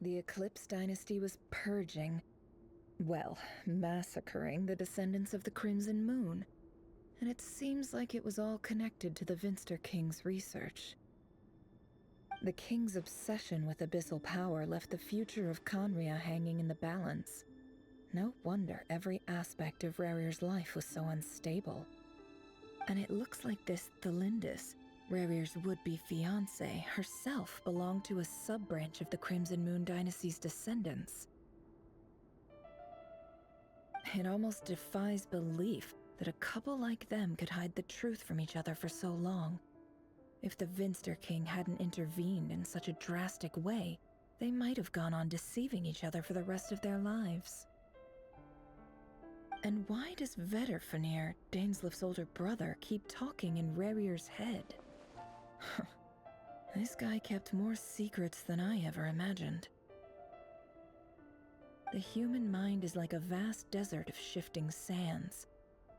the Eclipse dynasty was purging, well, massacring the descendants of the Crimson Moon. And it seems like it was all connected to the Vinster King's research. The King's obsession with abyssal power left the future of Khaenri'ah hanging in the balance. No wonder every aspect of Rerir's life was so unstable. And it looks like this Thelindis, Rerir's would-be fiancée, herself belonged to a sub-branch of the Crimson Moon dynasty's descendants. It almost defies belief that a couple like them could hide the truth from each other for so long. If the Vinster King hadn't intervened in such a drastic way, they might have gone on deceiving each other for the rest of their lives. And why does Vedderfanir, Daneslif's older brother, keep talking in Rerir's head? This guy kept more secrets than I ever imagined. The human mind is like a vast desert of shifting sands.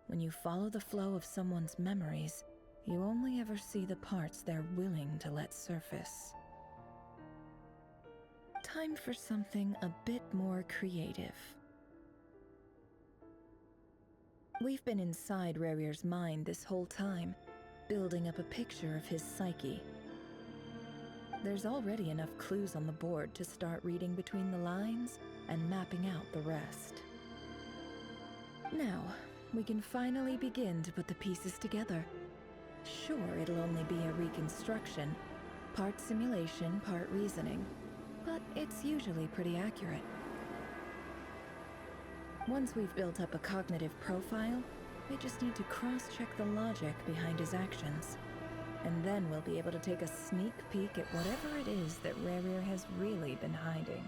When you follow the flow of someone's memories, you only ever see the parts they're willing to let surface. Time for something a bit more creative. We've been inside Rerir's mind this whole time, building up a picture of his psyche. There's already enough clues on the board to start reading between the lines and mapping out the rest. Now, we can finally begin to put the pieces together. Sure, it'll only be a reconstruction, part simulation, part reasoning, but it's usually pretty accurate. Once we've built up a cognitive profile, we just need to cross-check the logic behind his actions. And then we'll be able to take a sneak peek at whatever it is that Rerir has really been hiding.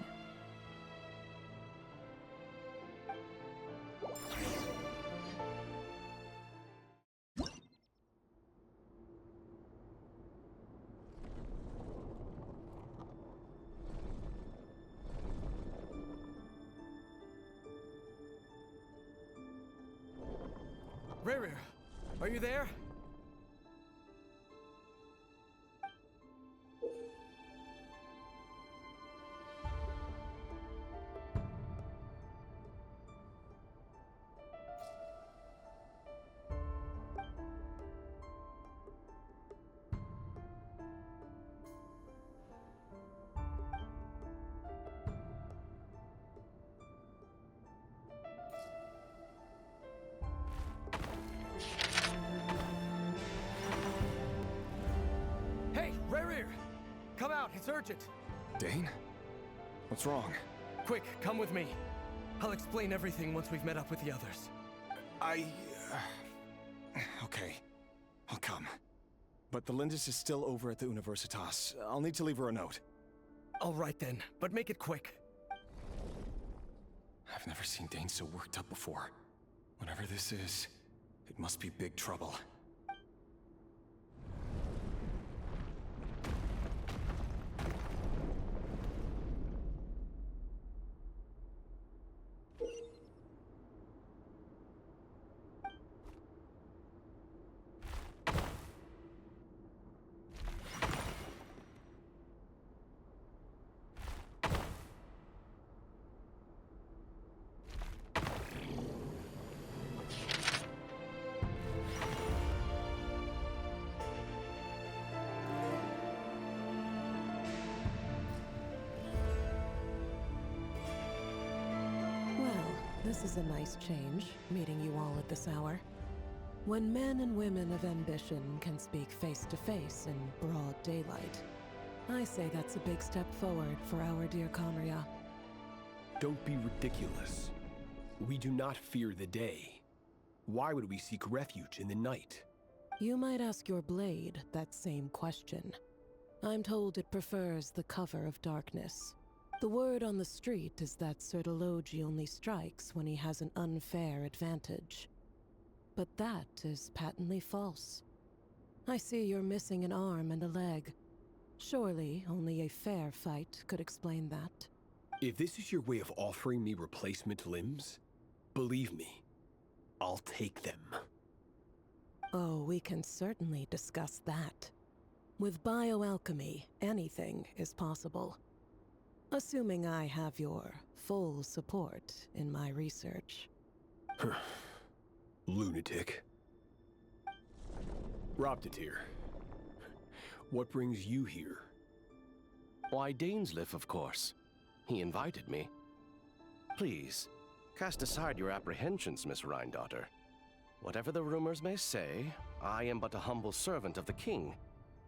Rerir, are you there? Hey, Rerir! Come out, it's urgent! Dane? What's wrong? Quick, come with me. I'll explain everything once we've met up with the others. Okay. I'll come. But the Lindis is still over at the Universitas. I'll need to leave her a note. All right then, but make it quick. I've never seen Dane so worked up before. Whatever this is, it must be big trouble. This is a nice change, meeting you all at this hour. When men and women of ambition can speak face to face in broad daylight, I say that's a big step forward for our dear Khaenri'ah. Don't be ridiculous. We do not fear the day. Why would we seek refuge in the night? You might ask your blade that same question. I'm told it prefers the cover of darkness. The word on the street is that Sir Delogi only strikes when he has an unfair advantage. But that is patently false. I see you're missing an arm and a leg. Surely only a fair fight could explain that. If this is your way of offering me replacement limbs, believe me, I'll take them. Oh, we can certainly discuss that. With bioalchemy, anything is possible. Assuming I have your full support in my research. Lunatic. Roptatir, what brings you here? Why, Dainsleif, of course. He invited me. Please, cast aside your apprehensions, Miss Rhindaughter. Whatever the rumors may say, I am but a humble servant of the king,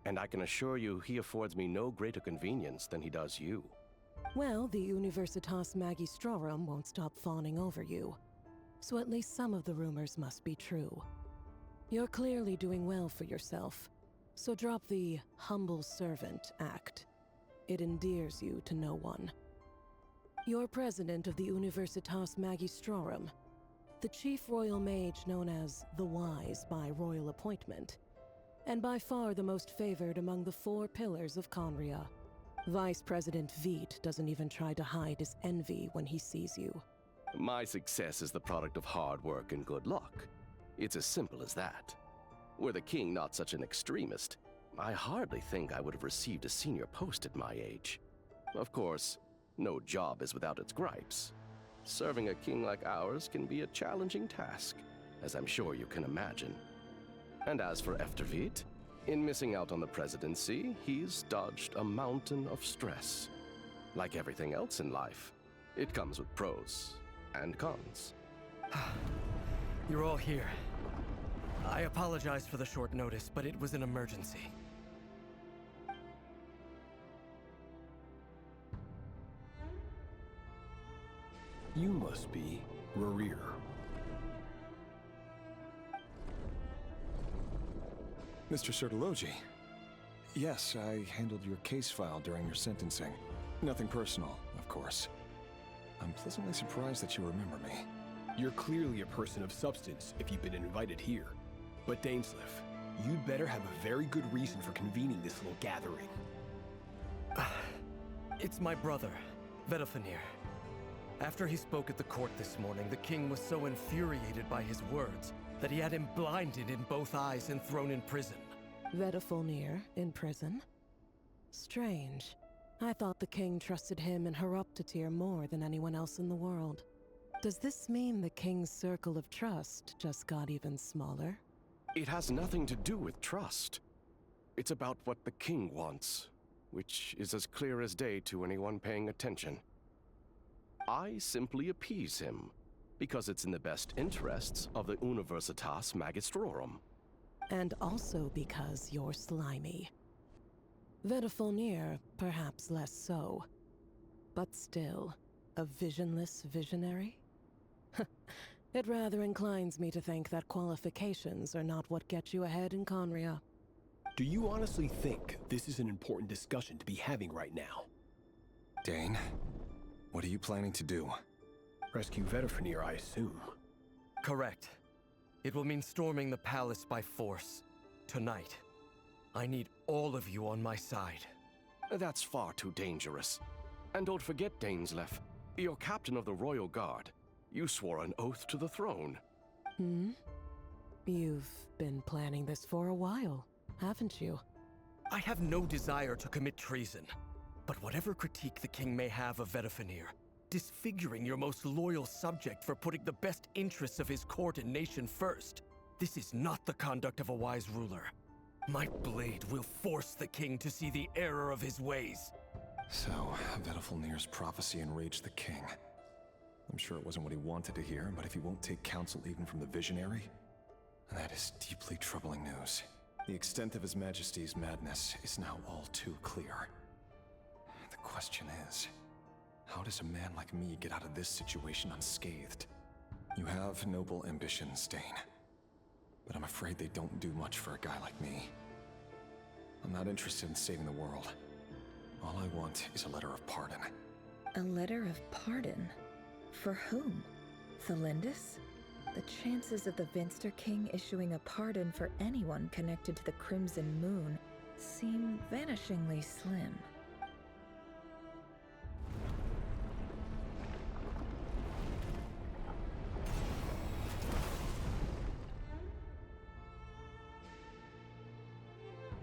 and I can assure you he affords me no greater convenience than he does you. Well, the Universitas Magistrorum won't stop fawning over you. So at least some of the rumors must be true. You're clearly doing well for yourself, so drop the humble servant act. It endears you to no one. You're president of the Universitas Magistrorum, the chief royal mage known as the Wise by royal appointment, and by far the most favored among the 4 pillars of Conria. Vice President Veit doesn't even try to hide his envy when he sees you. My success is the product of hard work and good luck. It's as simple as that. Were the king not such an extremist, I hardly think I would have received a senior post at my age. Of course, no job is without its gripes. Serving a king like ours can be a challenging task, as I'm sure you can imagine. And as for Efterveit, in missing out on the presidency, he's dodged a mountain of stress. Like everything else in life, it comes with pros and cons. You're all here. I apologize for the short notice, but it was an emergency. You must be Rerir. Mr. Sertologi. Yes, I handled your case file during your sentencing. Nothing personal, of course. I'm pleasantly surprised that you remember me. You're clearly a person of substance if you've been invited here. But Dainsleif, you'd better have a very good reason for convening this little gathering. It's my brother, Vedalfenir. After he spoke at the court this morning, the king was so infuriated by his words that he had him blinded in both eyes and thrown in prison. Vedalfenir in prison? Strange. I thought the king trusted him and Roptatir more than anyone else in the world. Does this mean the king's circle of trust just got even smaller? It has nothing to do with trust. It's about what the king wants, which is as clear as day to anyone paying attention. I simply appease him, because it's in the best interests of the Universitas Magistrorum. And also because you're slimy. Vedalfenir, perhaps less so. But still, a visionless visionary? It rather inclines me to think that qualifications are not what get you ahead in Conria. Do you honestly think this is an important discussion to be having right now? Dane, what are you planning to do? Rescue Vedalfenir, I assume. Correct. It will mean storming the palace by force. Tonight. I need all of you on my side. That's far too dangerous. And don't forget, Dainsleif, you're captain of the Royal Guard. You swore an oath to the throne. Hmm? You've been planning this for a while, haven't you? I have no desire to commit treason. But whatever critique the king may have of Vedalfenir, disfiguring your most loyal subject for putting the best interests of his court and nation first, this is not the conduct of a wise ruler. My blade will force the king to see the error of his ways. So, Vedalfenir's prophecy enraged the king. I'm sure it wasn't what he wanted to hear, but if he won't take counsel even from the visionary, that is deeply troubling news. The extent of His Majesty's madness is now all too clear. The question is, how does a man like me get out of this situation unscathed? You have noble ambitions, Dane, but I'm afraid they don't do much for a guy like me. I'm not interested in saving the world. All I want is a letter of pardon. A letter of pardon? For whom? Thelindis? The chances of the Vinster King issuing a pardon for anyone connected to the Crimson Moon seem vanishingly slim.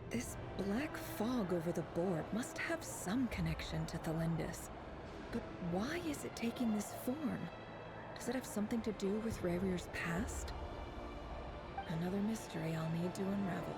This black fog over the board must have some connection to Thelindis. But why is it taking this form? Does it have something to do with Rerir's past? Another mystery I'll need to unravel.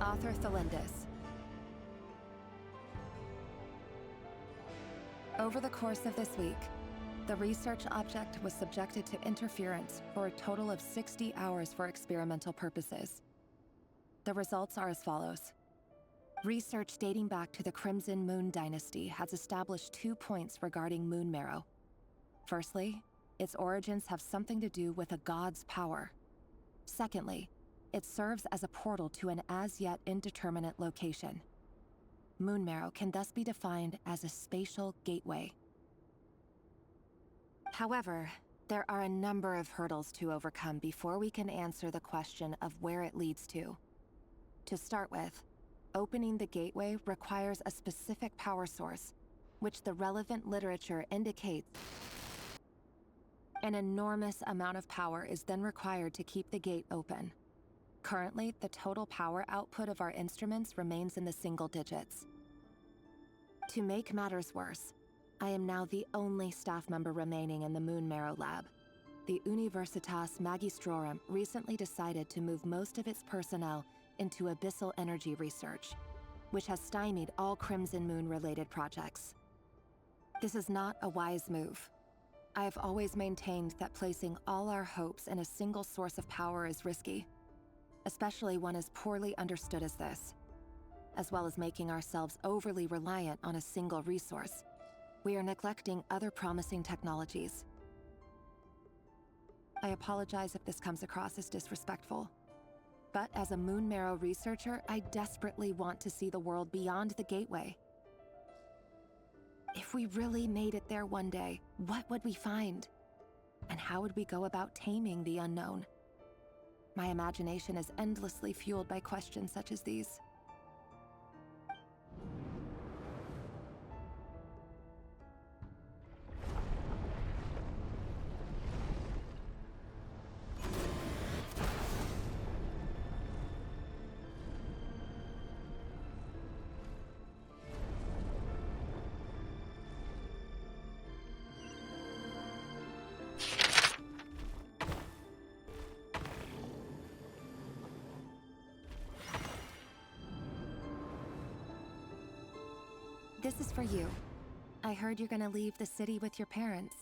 Author Thelindis. Over the course of this week, the research object was subjected to interference for a total of 60 hours for experimental purposes. The results are as follows. Research dating back to the Crimson Moon Dynasty has established 2 points regarding moon marrow. Firstly, its origins have something to do with a god's power. Secondly, it serves as a portal to an as-yet indeterminate location. Moon marrow can thus be defined as a spatial gateway. However, there are a number of hurdles to overcome before we can answer the question of where it leads to. To start with, opening the gateway requires a specific power source, which the relevant literature indicates. An enormous amount of power is then required to keep the gate open. Currently, the total power output of our instruments remains in the single digits. To make matters worse, I am now the only staff member remaining in the Moon Marrow Lab. The Universitas Magistrorum recently decided to move most of its personnel into abyssal energy research, which has stymied all Crimson Moon-related projects. This is not a wise move. I have always maintained that placing all our hopes in a single source of power is risky, especially one as poorly understood as this. As well as making ourselves overly reliant on a single resource, we are neglecting other promising technologies. I apologize if this comes across as disrespectful, but as a Moon Marrow researcher, I desperately want to see the world beyond the gateway. If we really made it there one day, what would we find? And how would we go about taming the unknown? My imagination is endlessly fueled by questions such as these. This is for you. I heard you're gonna leave the city with your parents.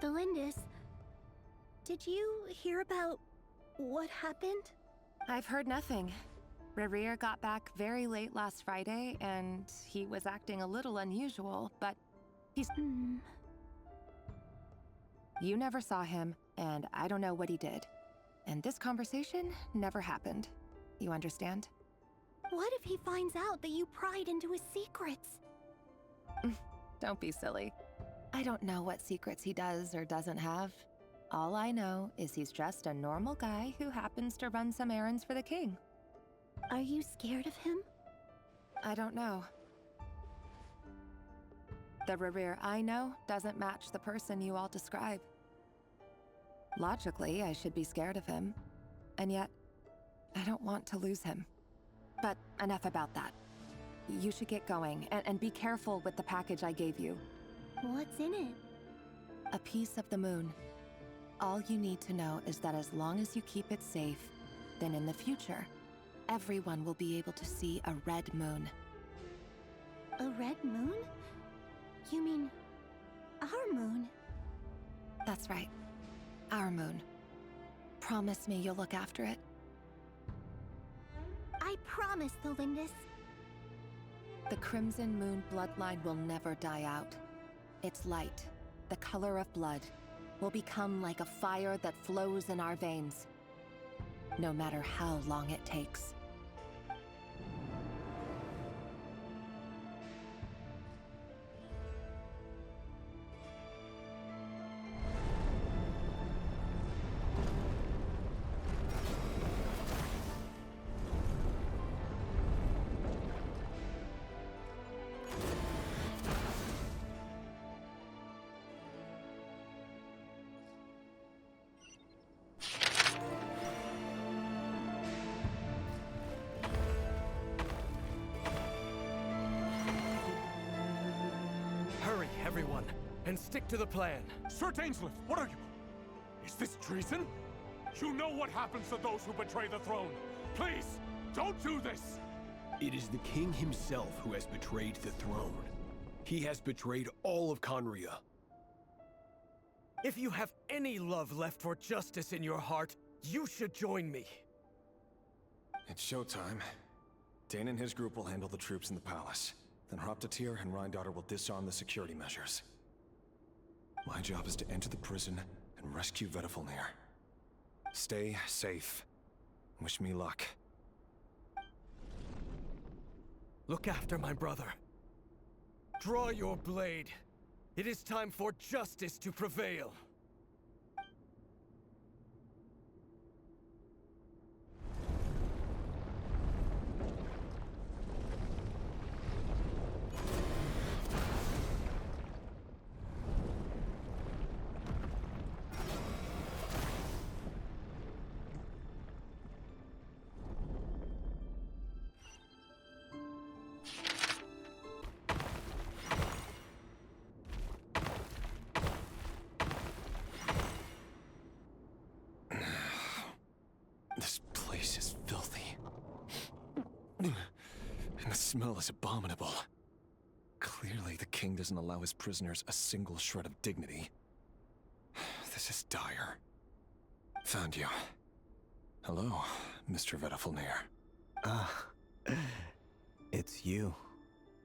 Thelindis, did you hear about what happened? I've heard nothing. Rerir got back very late last Friday, and he was acting a little unusual, but he's... You never saw him, and I don't know what he did. And this conversation never happened. You understand? What if he finds out that you pried into his secrets? Don't be silly. I don't know what secrets he does or doesn't have. All I know is he's just a normal guy who happens to run some errands for the king. Are you scared of him? I don't know. The Rerir I know doesn't match the person you all describe. Logically, I should be scared of him. And yet, I don't want to lose him. But enough about that. You should get going, and be careful with the package I gave you. What's in it? A piece of the moon. All you need to know is that as long as you keep it safe, then in the future, everyone will be able to see a red moon. A red moon? You mean our moon? That's right. Our moon. Promise me you'll look after it. I promise, Thelindis. The Crimson Moon bloodline will never die out. Its light, the color of blood, will become like a fire that flows in our veins, no matter how long it takes. everyone, and stick to the plan. Sir Dainsleif, what are you? Is this treason? You know what happens to those who betray the throne. Please, don't do this! It is the king himself who has betrayed the throne. He has betrayed all of Conria. If you have any love left for justice in your heart, you should join me. It's showtime. Dane and his group will handle the troops in the palace. Then Hraptatyr and Rheindater will disarm the security measures. My job is to enter the prison and rescue Vedifalnir. Stay safe. Wish me luck. Look after my brother. Draw your blade. It is time for justice to prevail. This place is filthy. And the smell is abominable. Clearly, the king doesn't allow his prisoners a single shred of dignity. This is dire. Found you. Hello, Mr. Vedifalnir. Ah, it's you.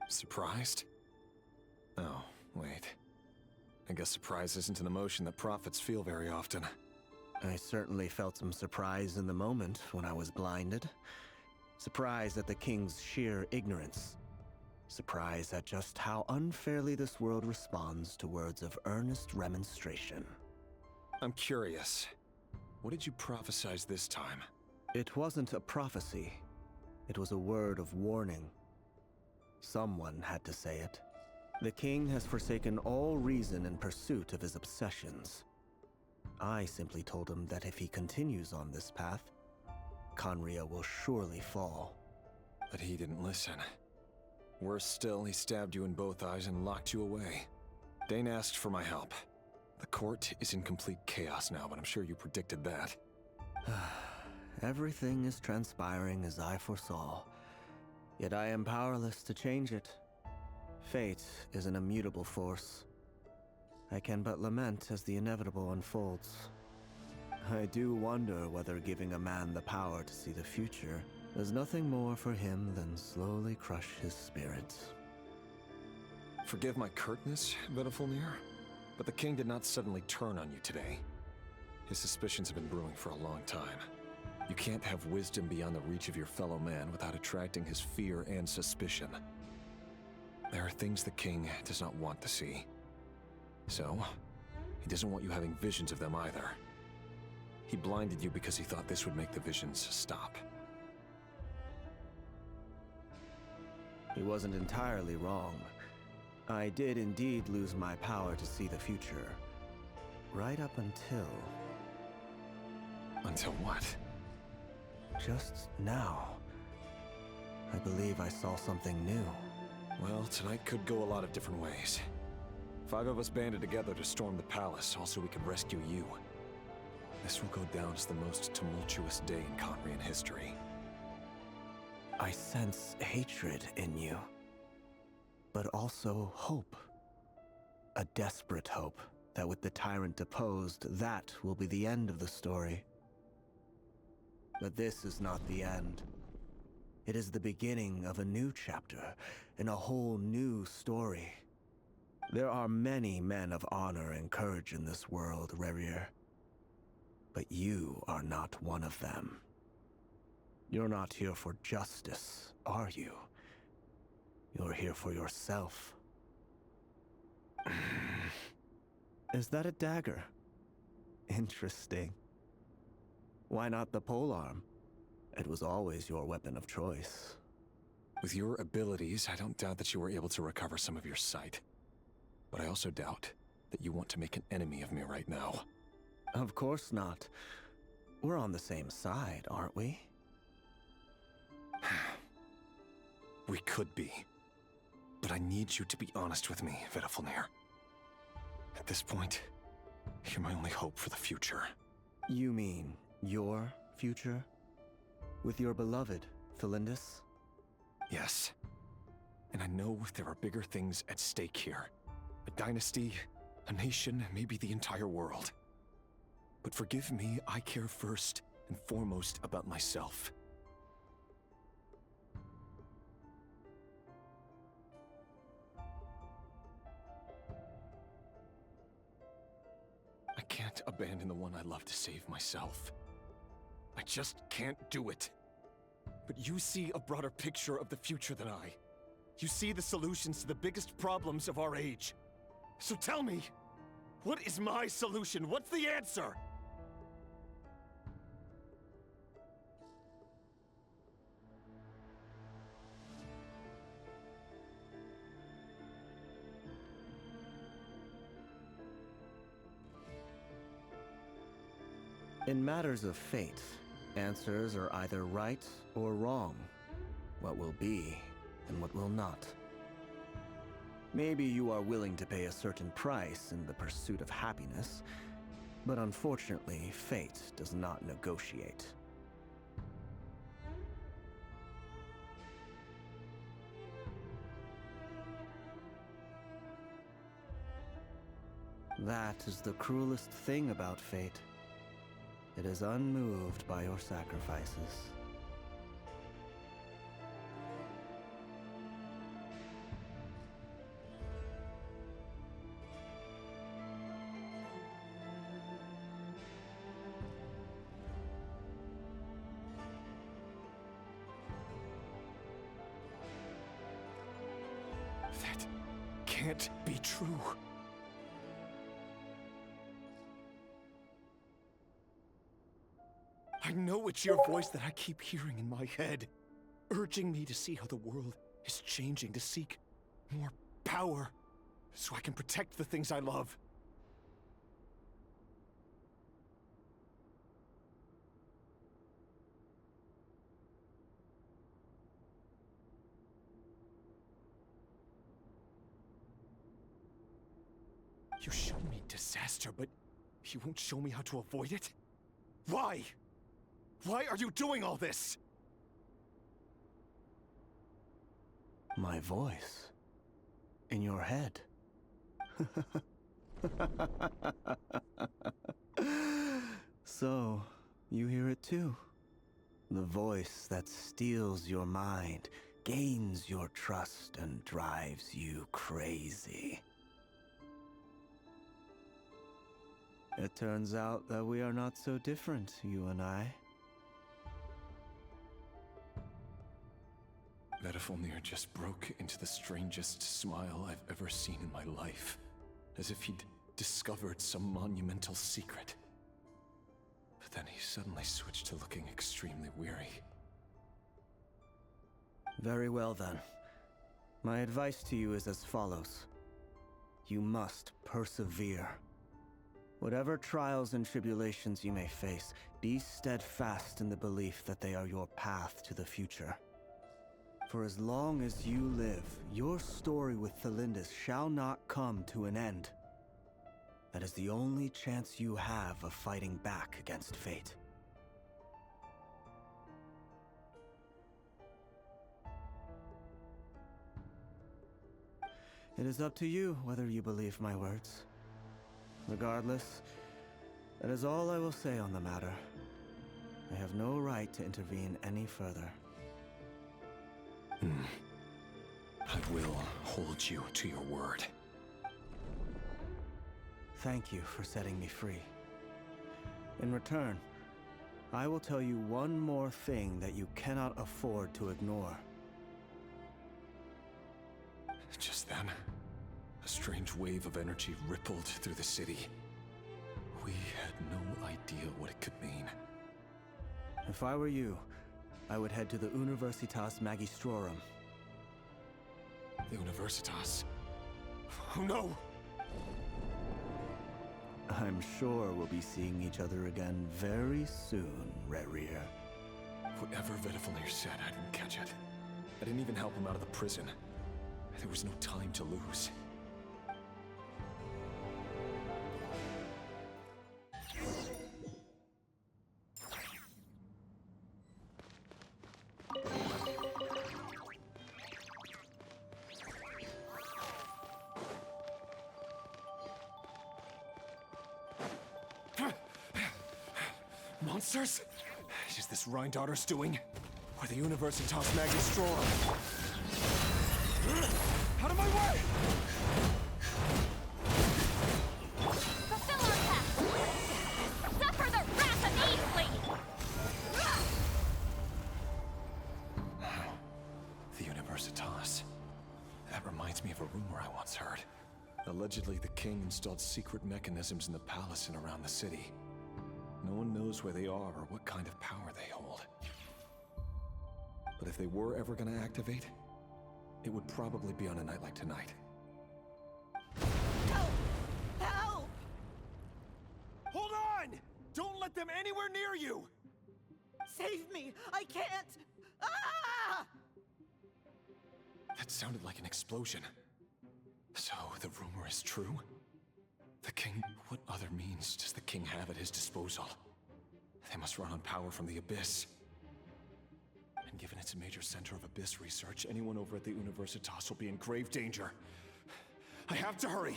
Surprised? Oh, wait. I guess surprise isn't an emotion that prophets feel very often. I certainly felt some surprise in the moment when I was blinded. Surprise at the king's sheer ignorance. Surprise at just how unfairly this world responds to words of earnest remonstration. I'm curious. What did you prophesize this time? It wasn't a prophecy. It was a word of warning. Someone had to say it. The king has forsaken all reason in pursuit of his obsessions. I simply told him that if he continues on this path, Conria will surely fall. But he didn't listen. Worse still, he stabbed you in both eyes and locked you away. Dane asked for my help. The court is in complete chaos now, but I'm sure you predicted that. Everything is transpiring as I foresaw, yet I am powerless to change it. Fate is an immutable force. I can but lament as the inevitable unfolds. I do wonder whether giving a man the power to see the future does nothing more for him than slowly crush his spirit. Forgive my curtness, Vedifalnir, but the king did not suddenly turn on you today. His suspicions have been brewing for a long time. You can't have wisdom beyond the reach of your fellow man without attracting his fear and suspicion. There are things the king does not want to see. So, he doesn't want you having visions of them either. He blinded you because he thought this would make the visions stop. He wasn't entirely wrong. I did indeed lose my power to see the future. Right up until... Until what? Just now. I believe I saw something new. Well, tonight could go a lot of different ways. 5 of us banded together to storm the palace, also we could rescue you. This will go down as the most tumultuous day in Conrian history. I sense hatred in you, but also hope. A desperate hope that with the tyrant deposed, that will be the end of the story. But this is not the end. It is the beginning of a new chapter, in a whole new story. There are many men of honor and courage in this world, Rerir. But you are not one of them. You're not here for justice, are you? You're here for yourself. Is that a dagger? Interesting. Why not the polearm? It was always your weapon of choice. With your abilities, I don't doubt that you were able to recover some of your sight. But I also doubt that you want to make an enemy of me right now. Of course not. We're on the same side, aren't we? We could be. But I need you to be honest with me, Vedifalnir. At this point, you're my only hope for the future. You mean your future? With your beloved, Thelindis? Yes. And I know there are bigger things at stake here. A dynasty, a nation, maybe the entire world. But forgive me, I care first and foremost about myself. I can't abandon the one I love to save myself. I just can't do it. But you see a broader picture of the future than I. You see the solutions to the biggest problems of our age. So tell me, what is my solution? What's the answer? In matters of fate, answers are either right or wrong. What will be and what will not. Maybe you are willing to pay a certain price in the pursuit of happiness, but unfortunately, fate does not negotiate. That is the cruelest thing about fate. It is unmoved by your sacrifices. That can't be true. I know it's your voice that I keep hearing in my head, urging me to see how the world is changing, to seek more power, so I can protect the things I love. You show me disaster, but you won't show me how to avoid it? Why? Why are you doing all this? My voice. In your head. So, you hear it too? The voice that steals your mind, gains your trust, and drives you crazy. It turns out that we are not so different, you and I. Vedifalnir just broke into the strangest smile I've ever seen in my life, as if he'd discovered some monumental secret. But then he suddenly switched to looking extremely weary. Very well then. My advice to you is as follows. You must persevere. Whatever trials and tribulations you may face, be steadfast in the belief that they are your path to the future. For as long as you live, your story with Thelindis shall not come to an end. That is the only chance you have of fighting back against fate. It is up to you whether you believe my words. Regardless, that is all I will say on the matter. I have no right to intervene any further. I will hold you to your word. Thank you for setting me free. In return, I will tell you one more thing that you cannot afford to ignore. Just then, a strange wave of energy rippled through the city. We had no idea what it could mean. If I were you, I would head to the Universitas Magistrorum. The Universitas? Oh no! I'm sure we'll be seeing each other again very soon, Rerir. Whatever Vedifalnir said, I didn't catch it. I didn't even help him out of the prison. There was no time to lose. Monsters? Is this Rhine-Daughter's doing? Or the Universitas Magistrorum? Out of my way! Fulfill our task! Suffer the wrath of Eastleigh! The Universitas. That reminds me of a rumor I once heard. Allegedly, the king installed secret mechanisms in the palace and around the city. No one knows where they are or what kind of power they hold. But if they were ever going to activate, it would probably be on a night like tonight. Help! Help! Hold on! Don't let them anywhere near you! Save me! I can't! Ah! That sounded like an explosion. So, the rumor is true? The king... What other means does the king have at his disposal? They must run on power from the Abyss. And given it's a major center of Abyss research, anyone over at the Universitas will be in grave danger. I have to hurry!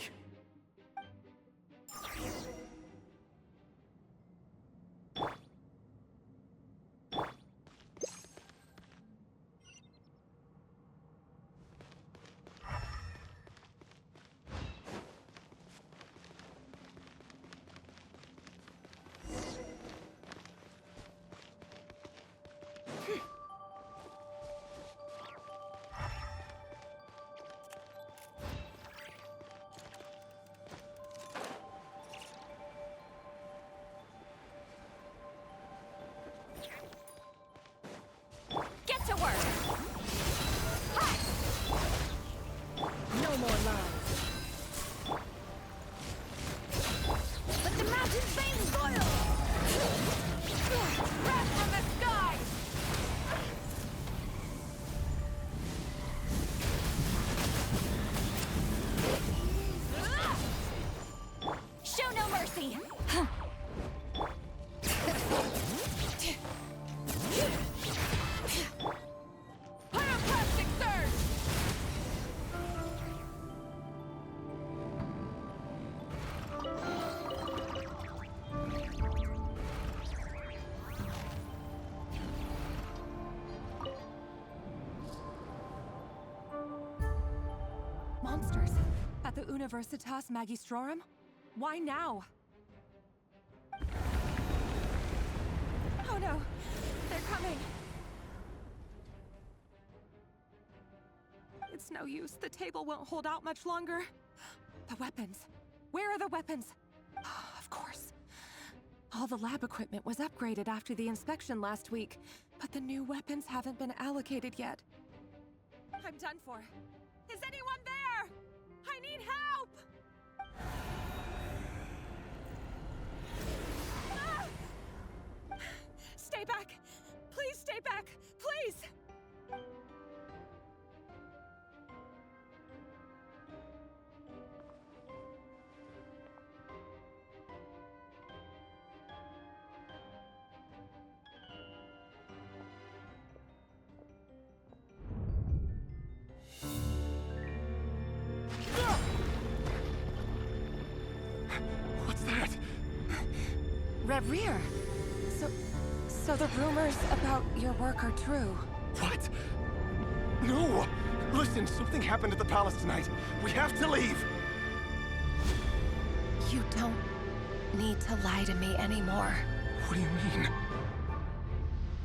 Get to work! Hi! No more lies. Let the mountain's veins boil! Wrath from the sky! Show no mercy! Pyroclastic surge! Monsters? At the Universitas Magistrorum? Why now? Oh no! They're coming! It's no use. The table won't hold out much longer. The weapons. Where are the weapons? Of course. All the lab equipment was upgraded after the inspection last week, but the new weapons haven't been allocated yet. I'm done for. Is anyone there? I need help! Ah! Stay back! Please stay back! Please! What's that? Rerir! So the rumors about your work are true. What? No! Listen, something happened at the palace tonight. We have to leave! You don't need to lie to me anymore. What do you mean?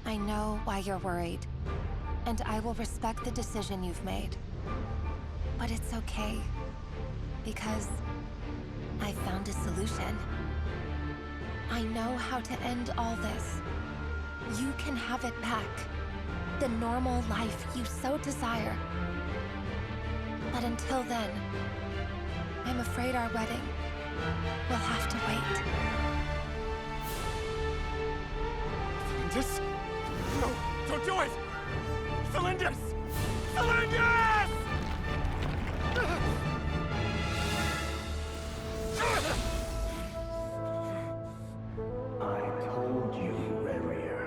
I know why you're worried, and I will respect the decision you've made. But it's okay, because I found a solution. I know how to end all this. You can have it back. The normal life you so desire. But until then, I'm afraid our wedding will have to wait. Cylinders? No, don't do it! Cylinders! Cylinders! I told you, Rerir.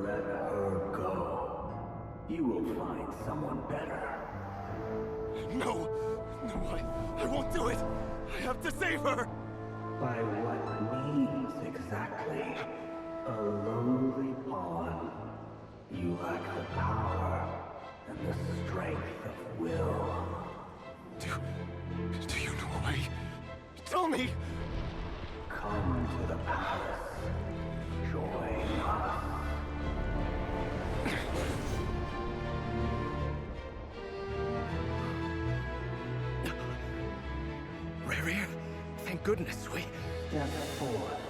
Let her go. You will find someone better. No! No, I won't do it! I have to save her! By what means exactly? Thank goodness we... Step forth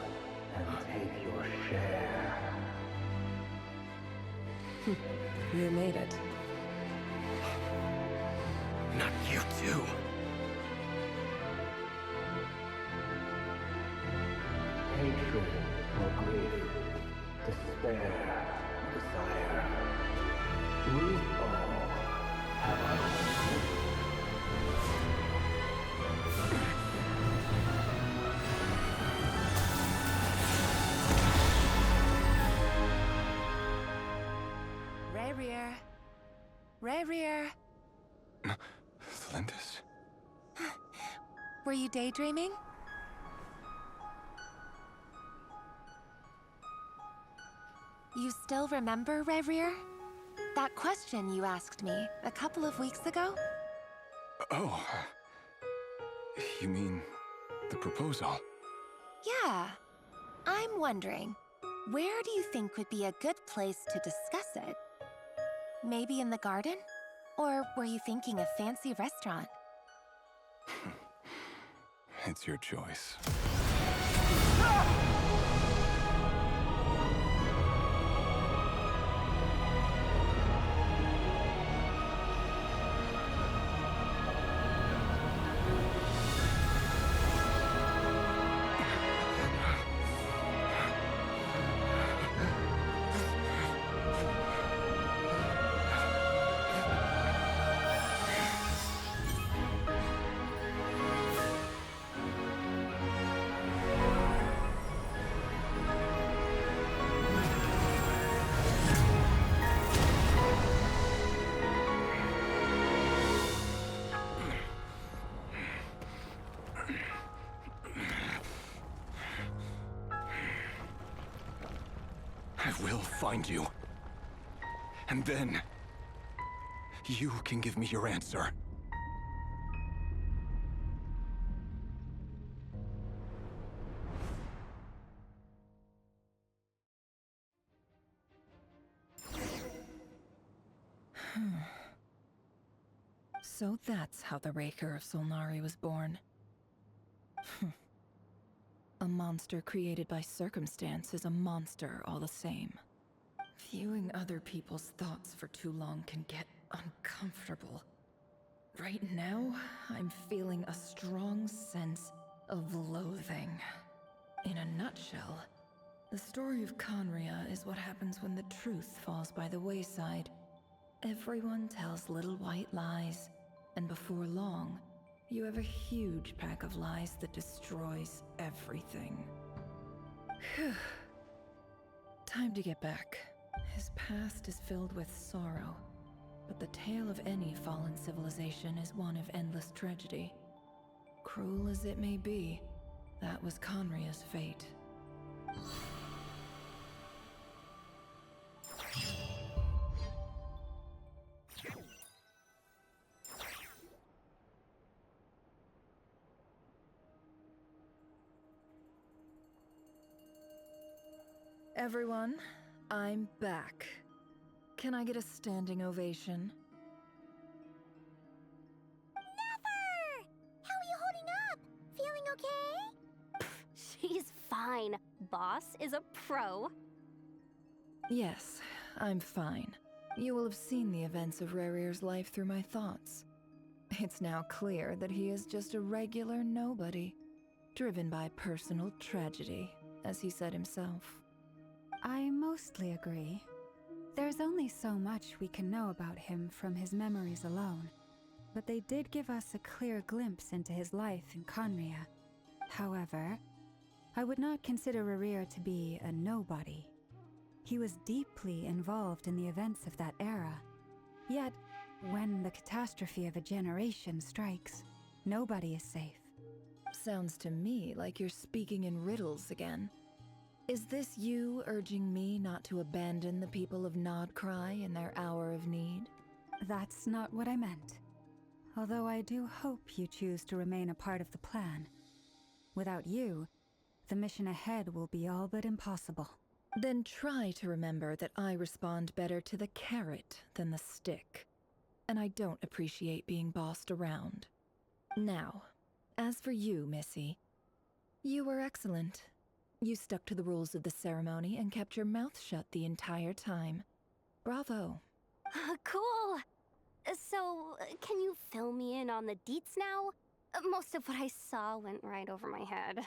and take your share. You made it. Not you too. Hatred or grief, despair or desire. We all have our own. Rerir. Rerir. Lindis? Were you daydreaming? You still remember, Rerir? That question you asked me a couple of weeks ago? Oh. You mean the proposal? Yeah. I'm wondering, where do you think would be a good place to discuss it? Maybe in the garden? Or were you thinking a fancy restaurant? It's your choice. I will find you. And then... you can give me your answer. So that's how the Rächers of Solnari was born. A monster created by circumstance is a monster all the same. Viewing other people's thoughts for too long can get uncomfortable. Right now, I'm feeling a strong sense of loathing. In a nutshell, the story of Conria is what happens when the truth falls by the wayside. Everyone tells little white lies, and before long, you have a huge pack of lies that destroys everything. Phew. Time to get back. His past is filled with sorrow, but the tale of any fallen civilization is one of endless tragedy. Cruel as it may be, that was Conria's fate. Everyone, I'm back. Can I get a standing ovation? Nefer! How are you holding up? Feeling okay? She's fine. Boss is a pro. Yes, I'm fine. You will have seen the events of Rerir's life through my thoughts. It's now clear that he is just a regular nobody, driven by personal tragedy, as he said himself. I mostly agree. There's only so much we can know about him from his memories alone, but they did give us a clear glimpse into his life in Conria. However, I would not consider Rerir to be a nobody. He was deeply involved in the events of that era. Yet, when the catastrophe of a generation strikes, nobody is safe. Sounds to me like you're speaking in riddles again. Is this you urging me not to abandon the people of Nod-Krai in their hour of need? That's not what I meant. Although I do hope you choose to remain a part of the plan. Without you, the mission ahead will be all but impossible. Then try to remember that I respond better to the carrot than the stick. And I don't appreciate being bossed around. Now, as for you, Missy, You were excellent. You stuck to the rules of the ceremony and kept your mouth shut the entire time. Bravo. Cool! So, can you fill me in on the deets now? Most of what I saw went right over my head.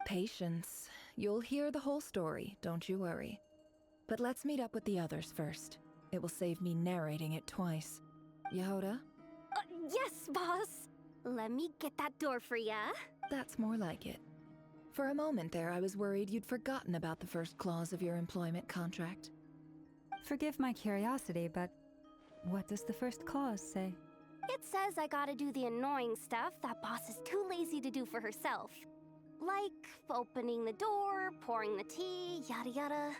Patience. You'll hear the whole story, don't you worry. But let's meet up with the others first. It will save me narrating it twice. Yehoda? Yes, boss! Let me get that door for ya. That's more like it. For a moment there, I was worried you'd forgotten about the first clause of your employment contract. Forgive my curiosity, but what does the first clause say? It says I gotta do the annoying stuff that boss is too lazy to do for herself. Like opening the door, pouring the tea, yada yada.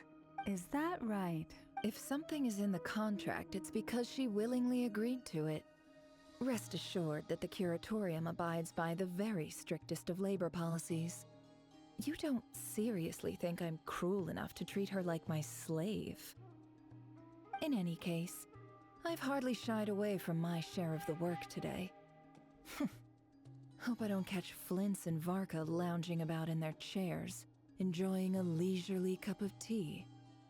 Is that right? If something is in the contract, it's because she willingly agreed to it. Rest assured that the curatorium abides by the very strictest of labor policies. You don't seriously think I'm cruel enough to treat her like my slave? In any case, I've hardly shied away from my share of the work today. Hope I don't catch Flintz and Varka lounging about in their chairs, enjoying a leisurely cup of tea.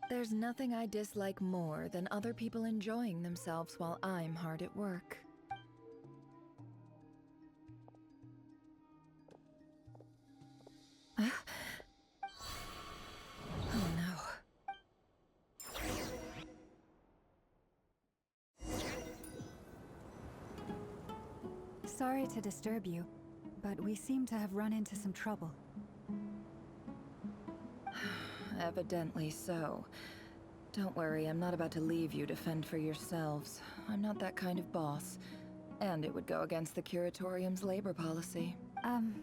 There's nothing I dislike more than other people enjoying themselves while I'm hard at work. Oh no. Sorry to disturb you, but we seem to have run into some trouble. Evidently so. Don't worry, I'm not about to leave you to fend for yourselves. I'm not that kind of boss. And it would go against the curatorium's labor policy. I'm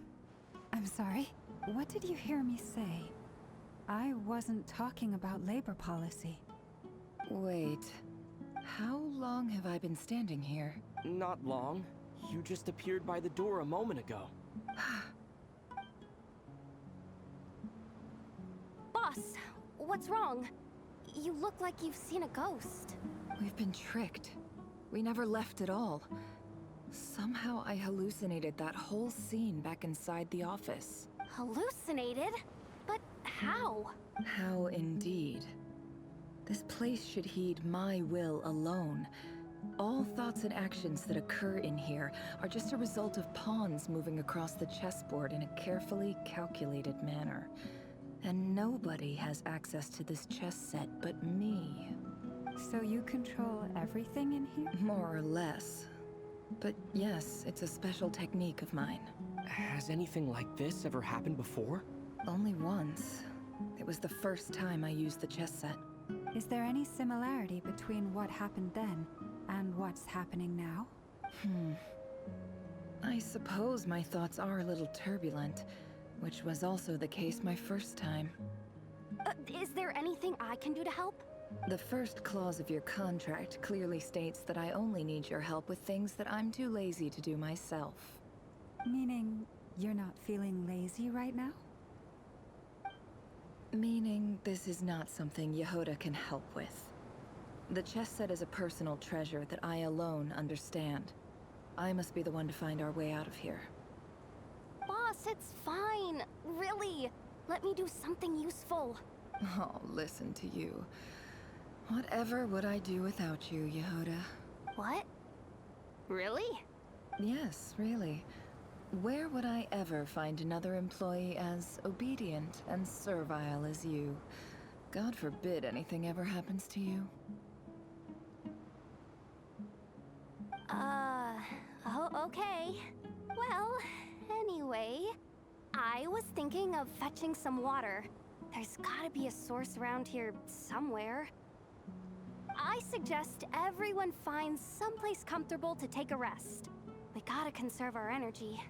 sorry. What did you hear me say? I wasn't talking about labor policy. Wait. How long have I been standing here? Not long. You just appeared by the door a moment ago. Boss, what's wrong? You look like you've seen a ghost. We've been tricked. We never left at all. Somehow I hallucinated that whole scene back inside the office. Hallucinated? But how? How indeed. This place should heed my will alone. All thoughts and actions that occur in here are just a result of pawns moving across the chessboard in a carefully calculated manner. And nobody has access to this chess set but me. So you control everything in here? More or less. But yes, it's a special technique of mine. Has anything like this ever happened before? Only once. It was the first time I used the chess set. Is there any similarity between what happened then and what's happening now? I suppose my thoughts are a little turbulent, which was also the case my first time. Is there anything I can do to help? The first clause of your contract clearly states that I only need your help with things that I'm too lazy to do myself. Meaning, you're not feeling lazy right now? Meaning, this is not something Yehoda can help with. The chess set is a personal treasure that I alone understand. I must be the one to find our way out of here. Boss, it's fine. Really. Let me do something useful. Oh, listen to you. Whatever would I do without you, Yehoda? What? Really? Yes, really. Where would I ever find another employee as obedient and servile as you? God forbid anything ever happens to you. Oh, okay. Well, anyway, I was thinking of fetching some water. There's gotta be a source around here somewhere. I suggest everyone finds someplace comfortable to take a rest. We gotta conserve our energy.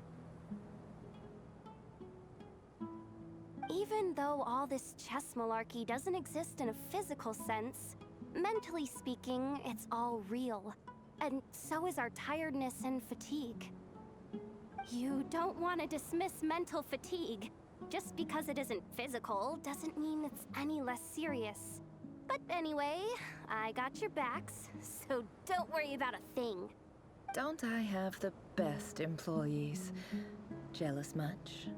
Even though all this chess malarkey doesn't exist in a physical sense, mentally speaking, it's all real. And so is our tiredness and fatigue. You don't want to dismiss mental fatigue. Just because it isn't physical doesn't mean it's any less serious. But anyway, I got your backs, so don't worry about a thing. Don't I have the best employees? Jealous much?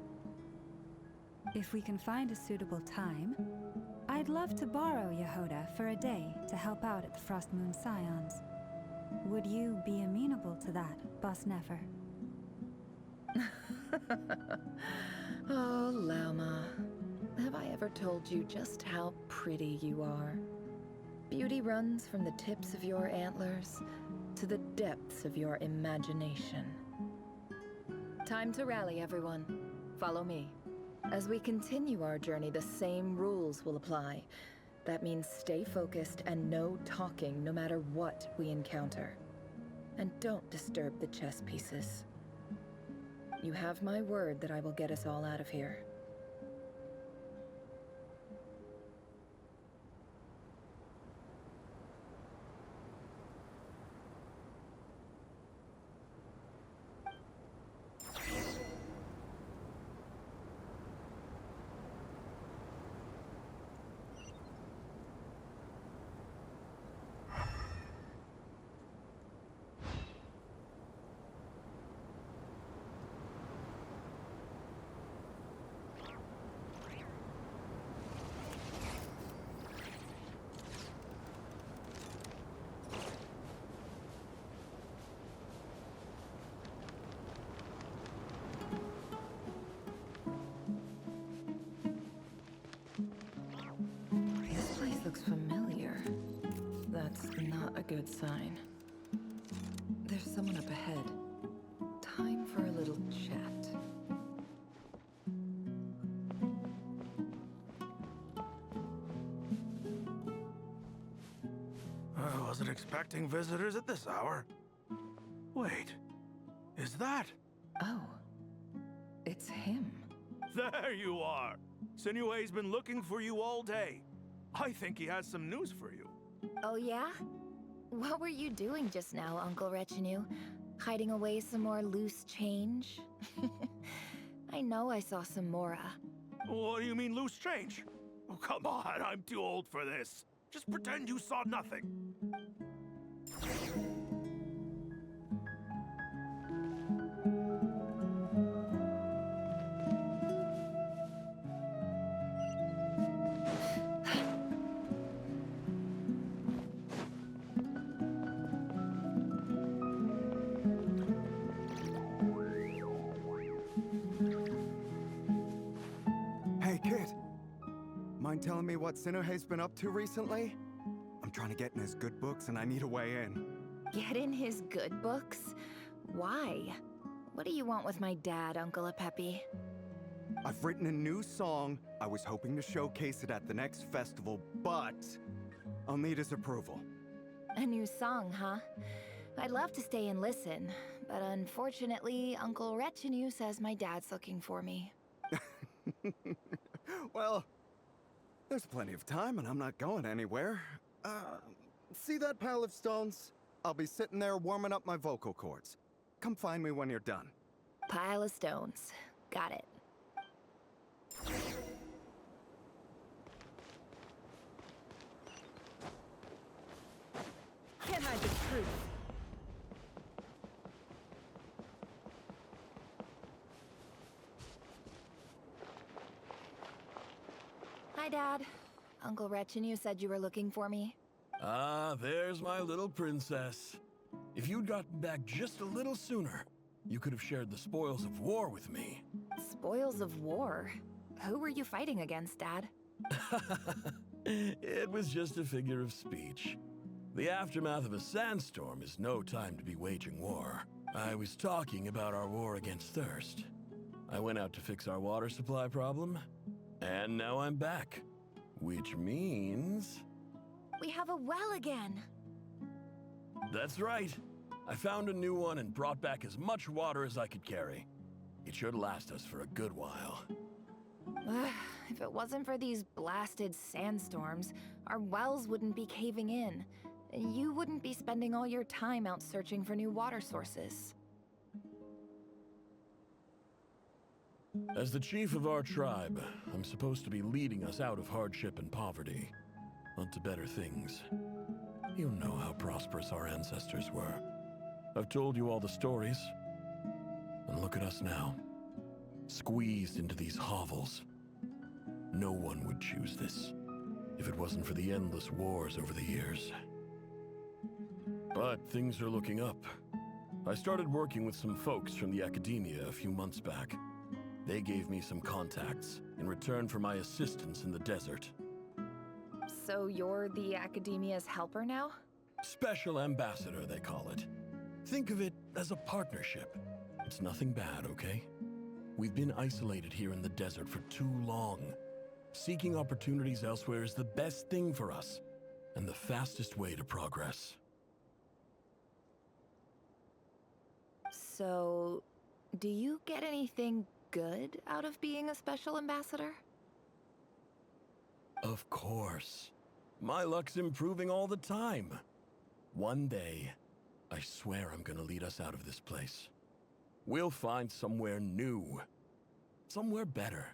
If we can find a suitable time, I'd love to borrow Yehoda for a day to help out at the Frost Moon Scions. Would you be amenable to that, Boss Nefer? Oh, Lama. Have I ever told you just how pretty you are? Beauty runs from the tips of your antlers to the depths of your imagination. Time to rally, everyone. Follow me. As we continue our journey, the same rules will apply. That means stay focused and no talking no matter what we encounter. And don't disturb the chess pieces. You have my word that I will get us all out of here. Familiar. That's not a good sign. There's someone up ahead. Time for a little chat. I wasn't expecting visitors at this hour. Wait, is that? Oh, it's him. There you are! Sinue's been looking for you all day. I think he has some news for you. Oh yeah? What were you doing just now, Uncle Retinue? Hiding away some more loose change? I know I saw some Mora. What do you mean loose change? Oh, come on, I'm too old for this. Just pretend you saw nothing. Telling me what Sinuhe's been up to recently? I'm trying to get in his good books and I need a way in. Get in his good books? Why? What do you want with my dad, Uncle Apepi? I've written a new song. I was hoping to showcase it at the next festival, but I'll need his approval. A new song, huh? I'd love to stay and listen, but unfortunately, Uncle Retinue says my dad's looking for me. Well, there's plenty of time and I'm not going anywhere. See that pile of stones? I'll be sitting there warming up my vocal cords. Come find me when you're done. Pile of stones. Got it. Can't hide the truth. Hi, Dad. Uncle Retinue said you were looking for me. Ah, there's my little princess. If you'd gotten back just a little sooner, you could have shared the spoils of war with me. Spoils of war? Who were you fighting against, Dad? It was just a figure of speech. The aftermath of a sandstorm is no time to be waging war. I was talking about our war against thirst. I went out to fix our water supply problem, and now I'm back. Which means... we have a well again! That's right. I found a new one and brought back as much water as I could carry. It should last us for a good while. If it wasn't for these blasted sandstorms, our wells wouldn't be caving in. You wouldn't be spending all your time out searching for new water sources. As the chief of our tribe, I'm supposed to be leading us out of hardship and poverty, onto better things. You know how prosperous our ancestors were. I've told you all the stories. And look at us now. Squeezed into these hovels. No one would choose this if it wasn't for the endless wars over the years. But things are looking up. I started working with some folks from the academia a few months back. They gave me some contacts in return for my assistance in the desert. So you're the academia's helper now? Special ambassador, they call it. Think of it as a partnership. It's nothing bad, okay? We've been isolated here in the desert for too long. Seeking opportunities elsewhere is the best thing for us, and the fastest way to progress. So, do you get anything good out of being a special ambassador? Of course. My luck's improving all the time. One day, I swear I'm gonna lead us out of this place. We'll find somewhere new. Somewhere better.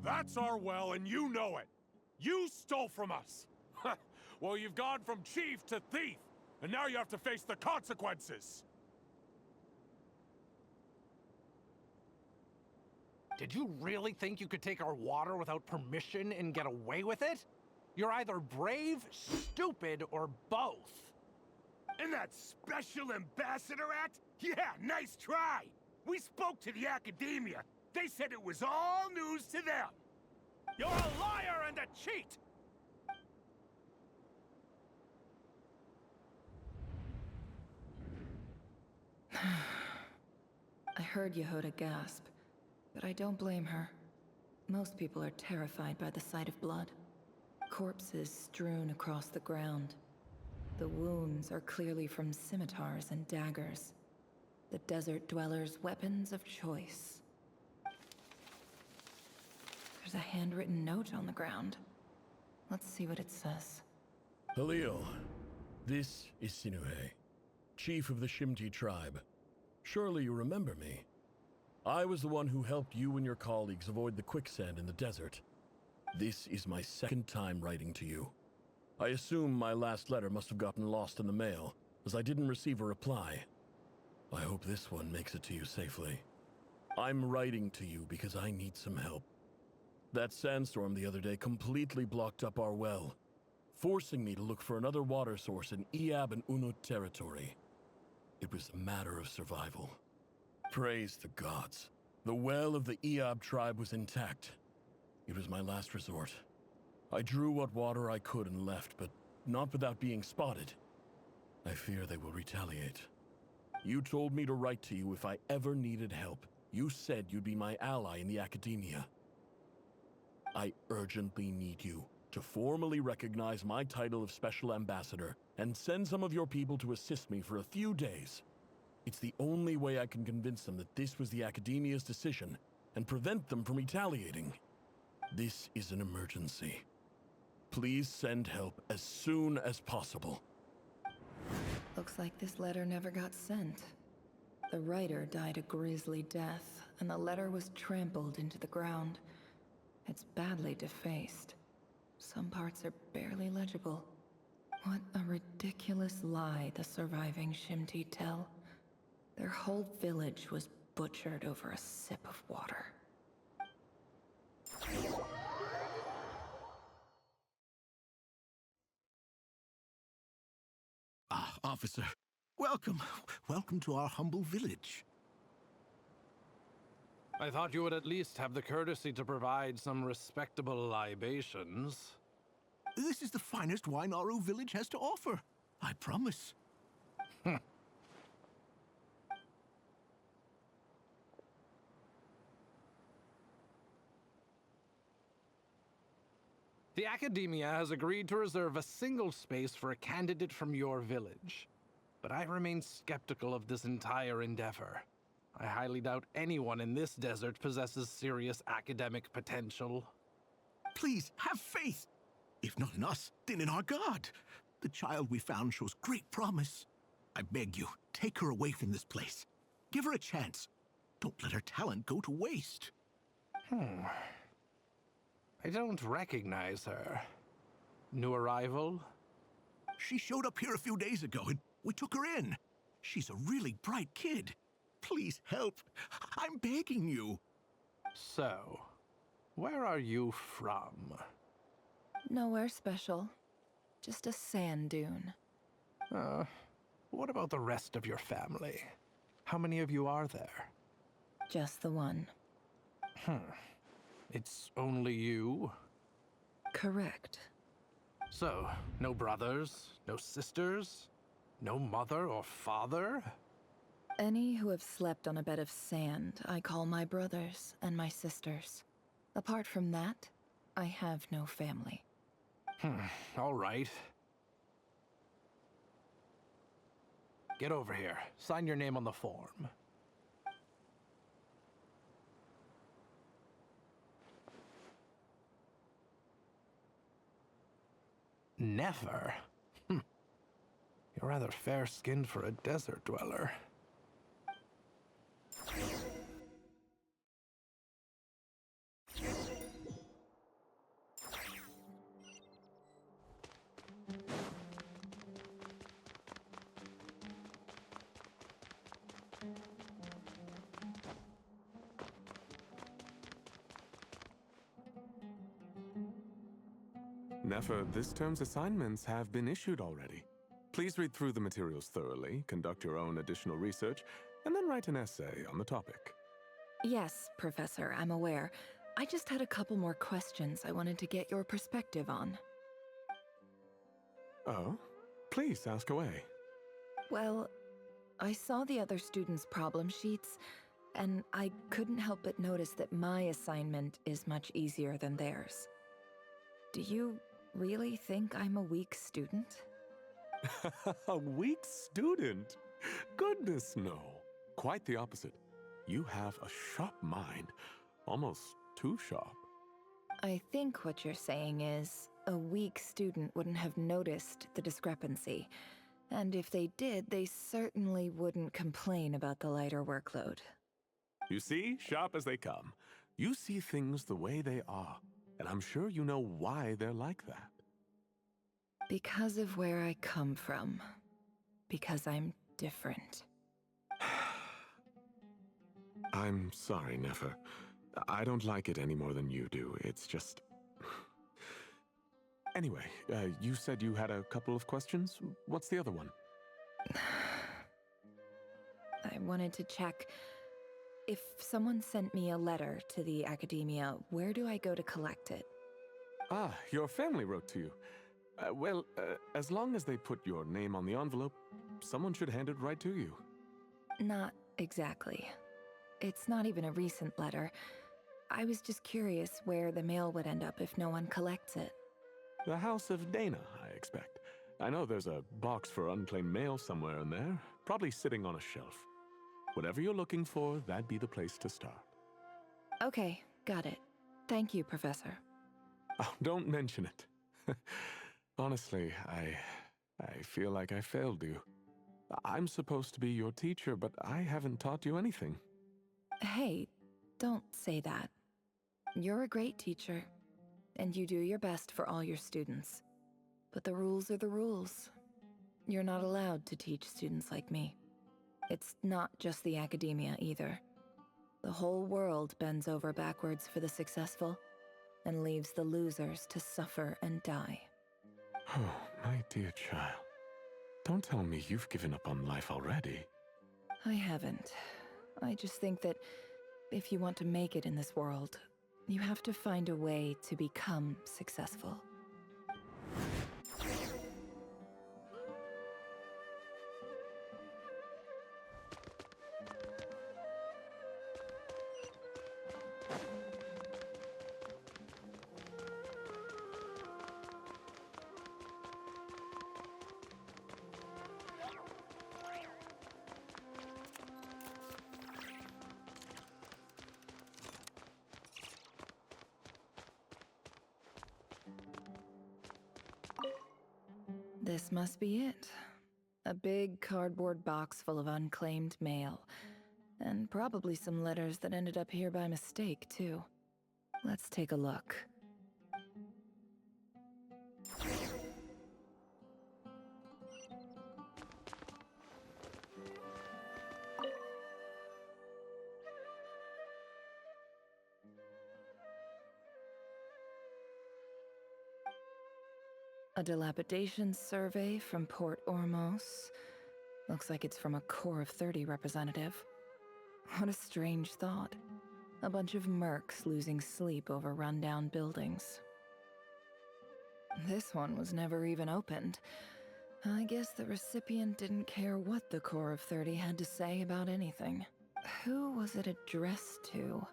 That's our well, and you know it. You stole from us. Well, you've gone from chief to thief, and now you have to face the consequences. Did you really think you could take our water without permission and get away with it? You're either brave, stupid, or both. And that Special Ambassador Act? Yeah, nice try! We spoke to the academia. They said it was all news to them. You're a liar and a cheat! I heard Yehuda gasp, but I don't blame her. Most people are terrified by the sight of blood. Corpses strewn across the ground. The wounds are clearly from scimitars and daggers. The desert dwellers' weapons of choice. There's a handwritten note on the ground. Let's see what it says. Halil, this is Sinuhe, chief of the Shimti tribe. Surely you remember me. I was the one who helped you and your colleagues avoid the quicksand in the desert. This is my second time writing to you. I assume my last letter must have gotten lost in the mail, as I didn't receive a reply. I hope this one makes it to you safely. I'm writing to you because I need some help. That sandstorm the other day completely blocked up our well, forcing me to look for another water source in Iab and Unut territory. It was a matter of survival. Praise the gods. The well of the Iab tribe was intact. It was my last resort. I drew what water I could and left, but not without being spotted. I fear they will retaliate. You told me to write to you if I ever needed help. You said you'd be my ally in the academia. I urgently need you to formally recognize my title of Special Ambassador and send some of your people to assist me for a few days. It's the only way I can convince them that this was the academia's decision and prevent them from retaliating. This is an emergency. Please send help as soon as possible. Looks like this letter never got sent. The writer died a grisly death, and the letter was trampled into the ground. It's badly defaced. Some parts are barely legible. What a ridiculous lie the surviving Shimti tell. Their whole village was butchered over a sip of water. Ah, officer. Welcome. Welcome to our humble village. I thought you would at least have the courtesy to provide some respectable libations. This is the finest wine our village has to offer. I promise. The Academia has agreed to reserve a single space for a candidate from your village. But I remain skeptical of this entire endeavor. I highly doubt anyone in this desert possesses serious academic potential. Please, have faith. If not in us, then in our god. The child we found shows great promise. I beg you, take her away from this place. Give her a chance. Don't let her talent go to waste. I don't recognize her. New arrival? She showed up here a few days ago and we took her in. She's a really bright kid. Please help. I'm begging you. So, where are you from? Nowhere special. Just a sand dune. What about the rest of your family? How many of you are there? Just the one. It's only you? Correct. So, no brothers, no sisters, no mother or father? Any who have slept on a bed of sand, I call my brothers and my sisters. Apart from that, I have no family. All right. Get over here. Sign your name on the form. Nefer? You're rather fair-skinned for a desert dweller. Nefer, this term's assignments have been issued already. Please read through the materials thoroughly, conduct your own additional research, and then write an essay on the topic. Yes, Professor, I'm aware. I just had a couple more questions I wanted to get your perspective on. Oh? Please ask away. Well, I saw the other students' problem sheets, and I couldn't help but notice that my assignment is much easier than theirs. Do you really think I'm a weak student? A weak student? Goodness, no. Quite the opposite. You have a sharp mind. Almost too sharp. I think what you're saying is, a weak student wouldn't have noticed the discrepancy. And if they did, they certainly wouldn't complain about the lighter workload. You see, sharp as they come. You see things the way they are. And I'm sure you know why they're like that. Because of where I come from. Because I'm different. I'm sorry, Nefer. I don't like it any more than you do. It's just... Anyway, you said you had a couple of questions. What's the other one? I wanted to check... If someone sent me a letter to the Academia, where do I go to collect it? Ah, your family wrote to you. Well, as long as they put your name on the envelope, someone should hand it right to you. Not exactly. It's not even a recent letter. I was just curious where the mail would end up if no one collects it. The House of Dana, I expect. I know there's a box for unclaimed mail somewhere in there, probably sitting on a shelf. Whatever you're looking for, that'd be the place to start. Okay, got it. Thank you, Professor. Oh, don't mention it. Honestly, I feel like I failed you. I'm supposed to be your teacher, but I haven't taught you anything. Hey, don't say that. You're a great teacher, and you do your best for all your students. But the rules are the rules. You're not allowed to teach students like me. It's not just the Academia either. The whole world bends over backwards for the successful, and leaves the losers to suffer and die. Oh, my dear child. Don't tell me you've given up on life already. I haven't. I just think that if you want to make it in this world, you have to find a way to become successful. This must be it. A big cardboard box full of unclaimed mail. And probably some letters that ended up here by mistake, too. Let's take a look. A dilapidation survey from Port Ormos. Looks like it's from a Corps of 30 representative. What a strange thought. A bunch of mercs losing sleep over rundown buildings. This one was never even opened. I guess the recipient didn't care what the Corps of 30 had to say about anything. Who was it addressed to?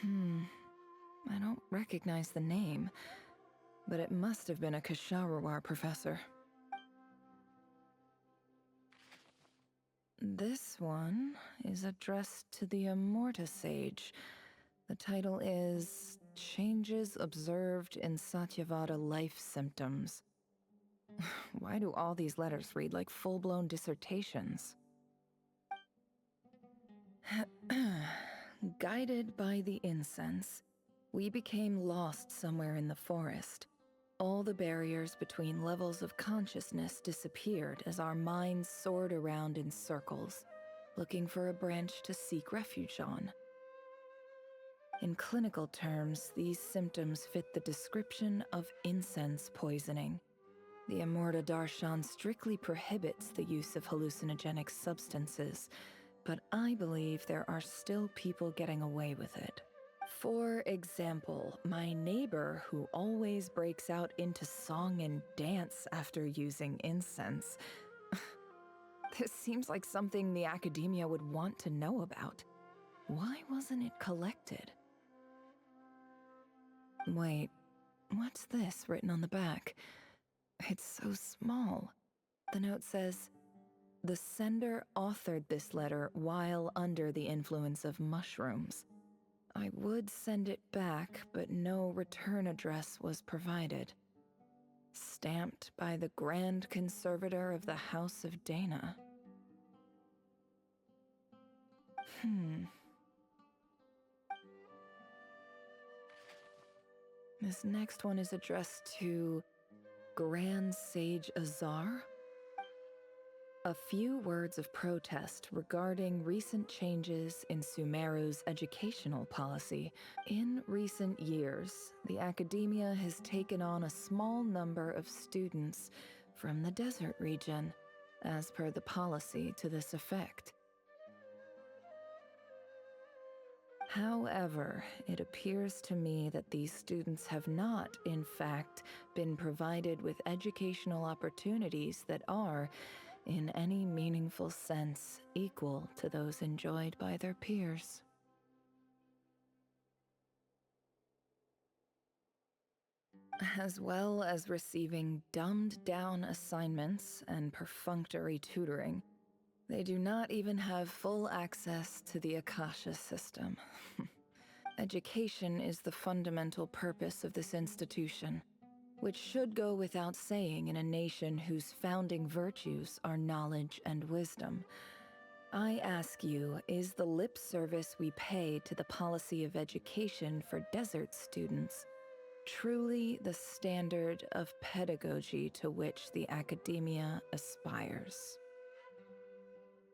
I don't recognize the name, but it must have been a Kasharawar professor. This one is addressed to the Immorta Sage. The title is Changes Observed in Satyavada Life Symptoms. Why do all these letters read like full-blown dissertations? Guided by the incense, we became lost somewhere in the forest. All the barriers between levels of consciousness disappeared as our minds soared around in circles, looking for a branch to seek refuge on. In clinical terms, these symptoms fit the description of incense poisoning. The Immorta Darshan strictly prohibits the use of hallucinogenic substances, but I believe there are still people getting away with it. For example, my neighbor who always breaks out into song and dance after using incense. This seems like something the academia would want to know about. Why wasn't it collected? Wait, what's this written on the back? It's so small. The note says, "The sender authored this letter while under the influence of mushrooms. I would send it back, but no return address was provided. Stamped by the Grand Conservator of the House of Dana." This next one is addressed to Grand Sage Azar. A few words of protest regarding recent changes in Sumeru's educational policy. In recent years, the academia has taken on a small number of students from the desert region, as per the policy to this effect. However, it appears to me that these students have not, in fact, been provided with educational opportunities that are, in any meaningful sense, equal to those enjoyed by their peers. As well as receiving dumbed-down assignments and perfunctory tutoring, they do not even have full access to the Akasha system. Education is the fundamental purpose of this institution, which should go without saying in a nation whose founding virtues are knowledge and wisdom. I ask you, is the lip service we pay to the policy of education for desert students truly the standard of pedagogy to which the academia aspires?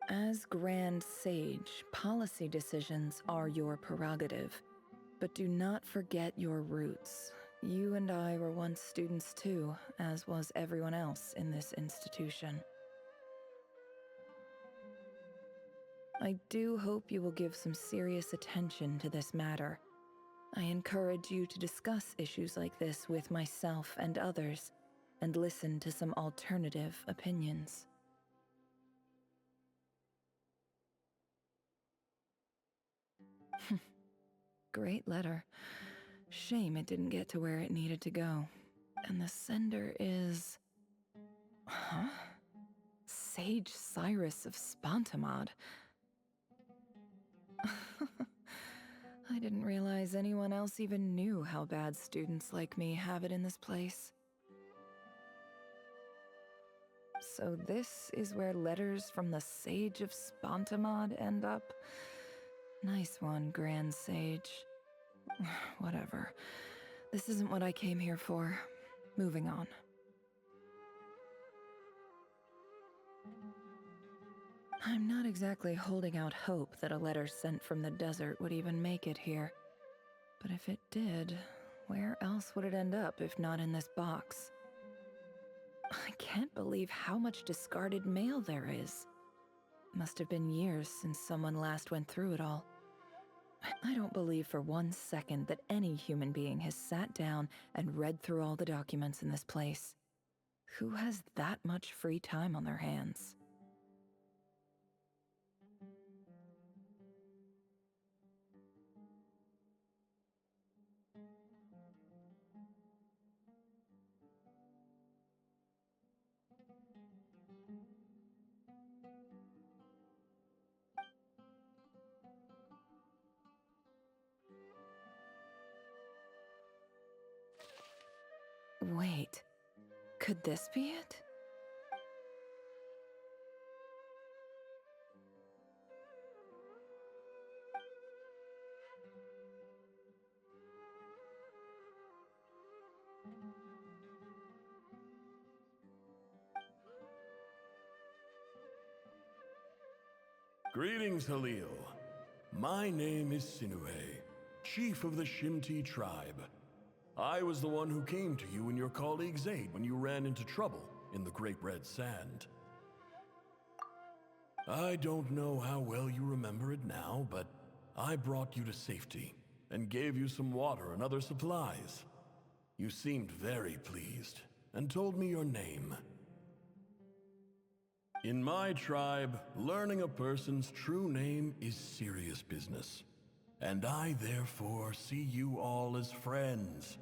As Grand Sage, policy decisions are your prerogative, but do not forget your roots. You and I were once students too, as was everyone else in this institution. I do hope you will give some serious attention to this matter. I encourage you to discuss issues like this with myself and others, and listen to some alternative opinions. Great letter. Shame it didn't get to where it needed to go. And the sender is... Huh? Sage Cyrus of Spontamod. I didn't realize anyone else even knew how bad students like me have it in this place. So this is where letters from the Sage of Spontamod end up? Nice one, Grand Sage. Whatever. This isn't what I came here for. Moving on. I'm not exactly holding out hope that a letter sent from the desert would even make it here. But if it did, where else would it end up if not in this box? I can't believe how much discarded mail there is. Must have been years since someone last went through it all. I don't believe for 1 second that any human being has sat down and read through all the documents in this place. Who has that much free time on their hands? Wait, could this be it? Greetings, Halil. My name is Sinuhe, chief of the Shimti tribe. I was the one who came to you and your colleague's aid when you ran into trouble in the Great Red Sand. I don't know how well you remember it now, but I brought you to safety and gave you some water and other supplies. You seemed very pleased and told me your name. In my tribe, learning a person's true name is serious business, and I therefore see you all as friends.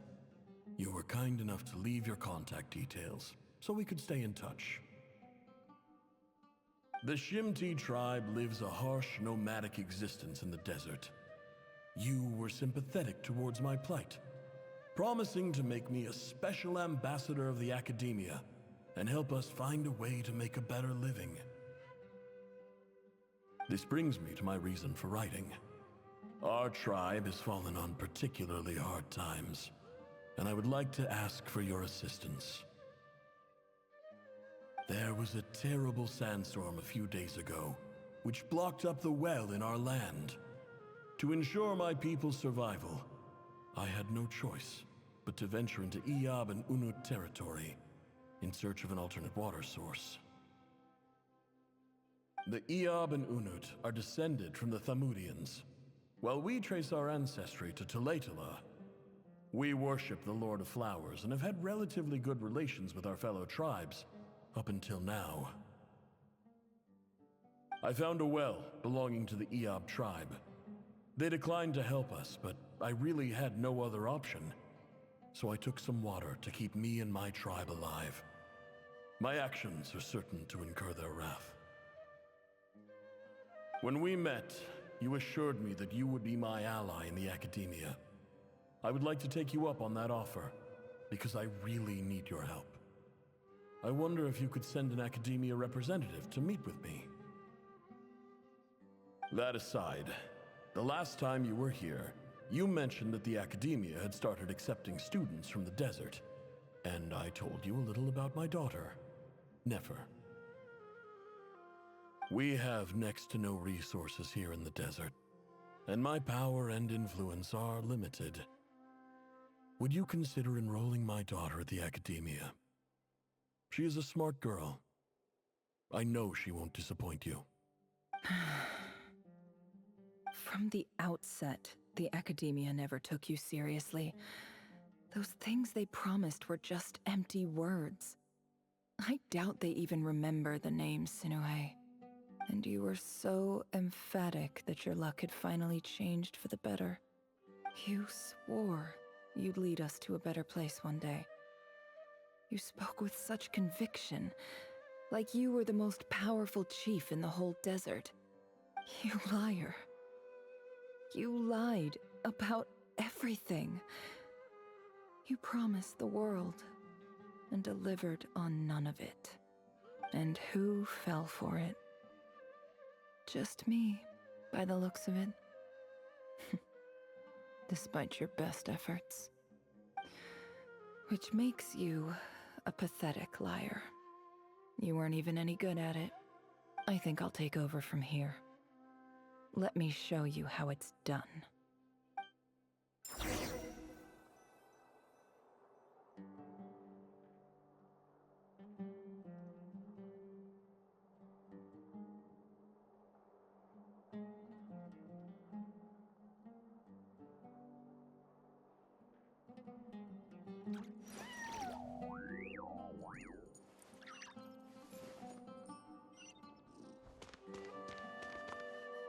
You were kind enough to leave your contact details, so we could stay in touch. The Shimti tribe lives a harsh, nomadic existence in the desert. You were sympathetic towards my plight, promising to make me a special ambassador of the academia and help us find a way to make a better living. This brings me to my reason for writing. Our tribe has fallen on particularly hard times, and I would like to ask for your assistance. There was a terrible sandstorm a few days ago, which blocked up the well in our land. To ensure my people's survival, I had no choice but to venture into Iyab and Unut territory in search of an alternate water source. The Iyab and Unut are descended from the Thamudians, while we trace our ancestry to Tulatala. We worship the Lord of Flowers and have had relatively good relations with our fellow tribes up until now. I found a well belonging to the Iyab tribe. They declined to help us, but I really had no other option, so I took some water to keep me and my tribe alive. My actions are certain to incur their wrath. When we met, you assured me that you would be my ally in the academia. I would like to take you up on that offer, because I really need your help. I wonder if you could send an academia representative to meet with me. That aside, the last time you were here, you mentioned that the academia had started accepting students from the desert, and I told you a little about my daughter, Nefer. We have next to no resources here in the desert, and my power and influence are limited. Would you consider enrolling my daughter at the academia? She is a smart girl. I know she won't disappoint you. From the outset, the academia never took you seriously. Those things they promised were just empty words. I doubt they even remember the name Sinuhe. And you were so emphatic that your luck had finally changed for the better. You swore you'd lead us to a better place one day. You spoke with such conviction, like you were the most powerful chief in the whole desert. You liar. You lied about everything. You promised the world and delivered on none of it. And who fell for it? Just me, by the looks of it. Despite your best efforts. Which makes you a pathetic liar. You weren't even any good at it. I think I'll take over from here. Let me show you how it's done.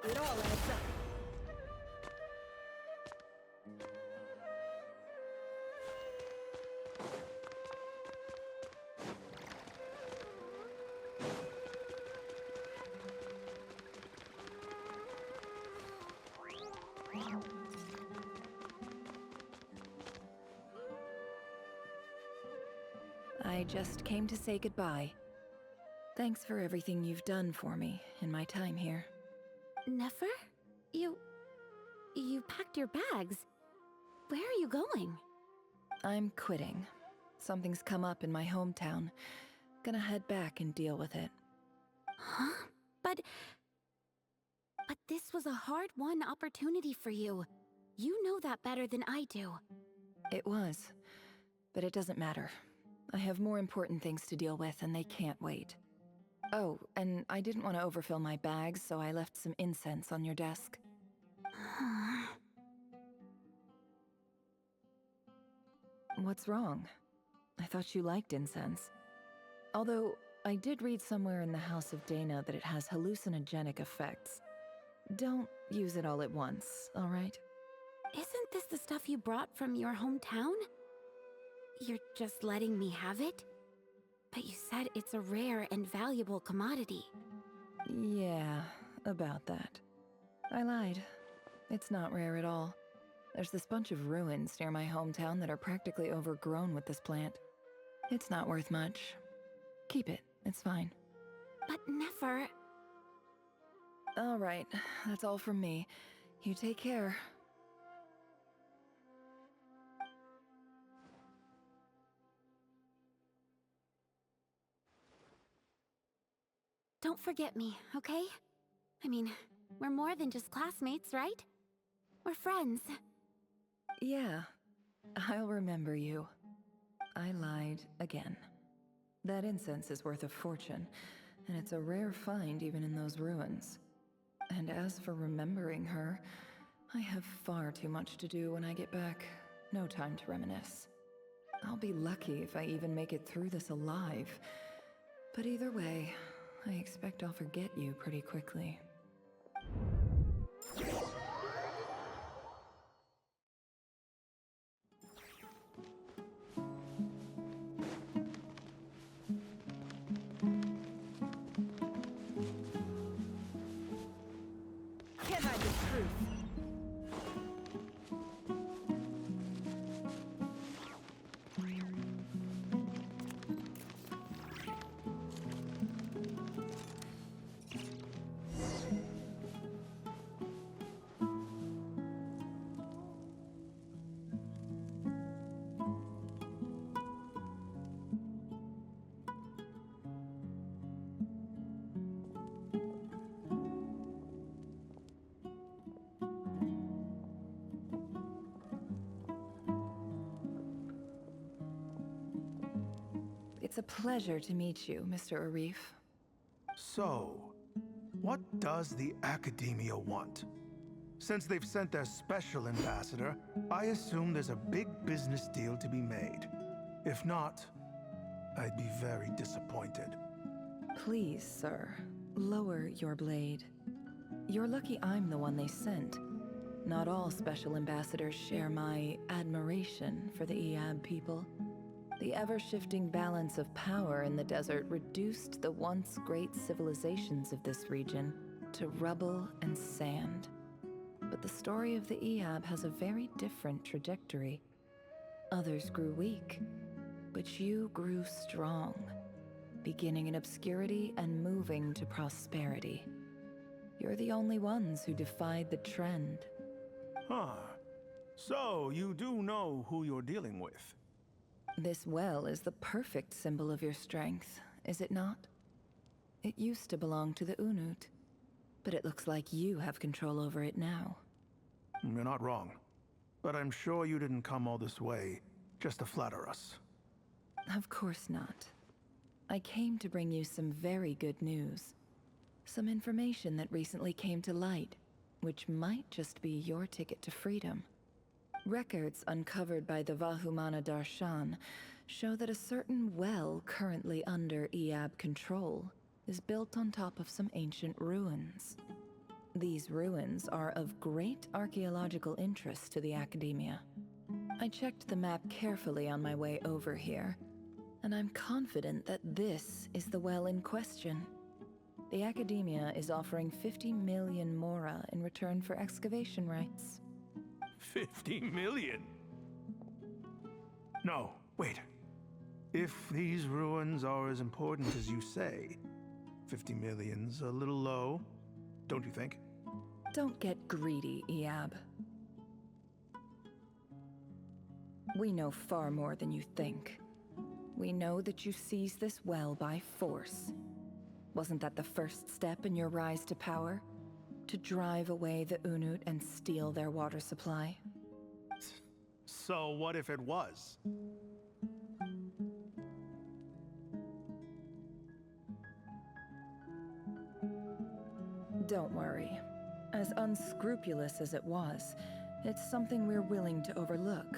It all adds up. I just came to say goodbye. Thanks for everything you've done for me in my time here. Nefer? You packed your bags. Where are you going? I'm quitting. Something's come up in my hometown. Gonna head back and deal with it. Huh? But this was a hard-won opportunity for you. You know that better than I do. It was. But it doesn't matter. I have more important things to deal with and they can't wait. Oh, and I didn't want to overfill my bags, so I left some incense on your desk. What's wrong? I thought you liked incense. Although, I did read somewhere in the House of Dana that it has hallucinogenic effects. Don't use it all at once, alright? Isn't this the stuff you brought from your hometown? You're just letting me have it? But you said it's a rare and valuable commodity. Yeah, about that. I lied. It's not rare at all. There's this bunch of ruins near my hometown that are practically overgrown with this plant. It's not worth much. Keep it, it's fine. But Nefer... Alright, that's all from me. You take care. Don't forget me, okay? I mean, we're more than just classmates, right? We're friends. Yeah, I'll remember you. I lied again. That incense is worth a fortune, and it's a rare find even in those ruins. And as for remembering her, I have far too much to do when I get back. No time to reminisce. I'll be lucky if I even make it through this alive. But either way, I expect I'll forget you pretty quickly. Can't hide the truth. It's a pleasure to meet you, Mr. Arif. So, what does the Academia want? Since they've sent their special ambassador, I assume there's a big business deal to be made. If not, I'd be very disappointed. Please, sir, lower your blade. You're lucky I'm the one they sent. Not all special ambassadors share my admiration for the Eab people. The ever-shifting balance of power in the desert reduced the once great civilizations of this region to rubble and sand. But the story of the Eab has a very different trajectory. Others grew weak, but you grew strong. beginning in obscurity and moving to prosperity. You're the only ones who defied the trend. Huh. So, you do know who you're dealing with? This well is the perfect symbol of your strength, is it not? It used to belong to the Unut, but it looks like you have control over it now. You're not wrong. But I'm sure you didn't come all this way just to flatter us. Of course not. I came to bring you some very good news. Some information that recently came to light, which might just be your ticket to freedom. Records uncovered by the Vahumana Darshan show that a certain well currently under Eab control is built on top of some ancient ruins. These ruins are of great archaeological interest to the Academia. I checked the map carefully on my way over here, and I'm confident that this is the well in question. The Academia is offering 50 million mora in return for excavation rights. 50 million? No, wait. If these ruins are as important as you say, 50 million's a little low, don't you think? Don't get greedy, Eab. We know far more than you think. We know that you seized this well by force. Wasn't that the first step in your rise to power? To drive away the Unut and steal their water supply? So what if it was? Don't worry. As unscrupulous as it was, it's something we're willing to overlook.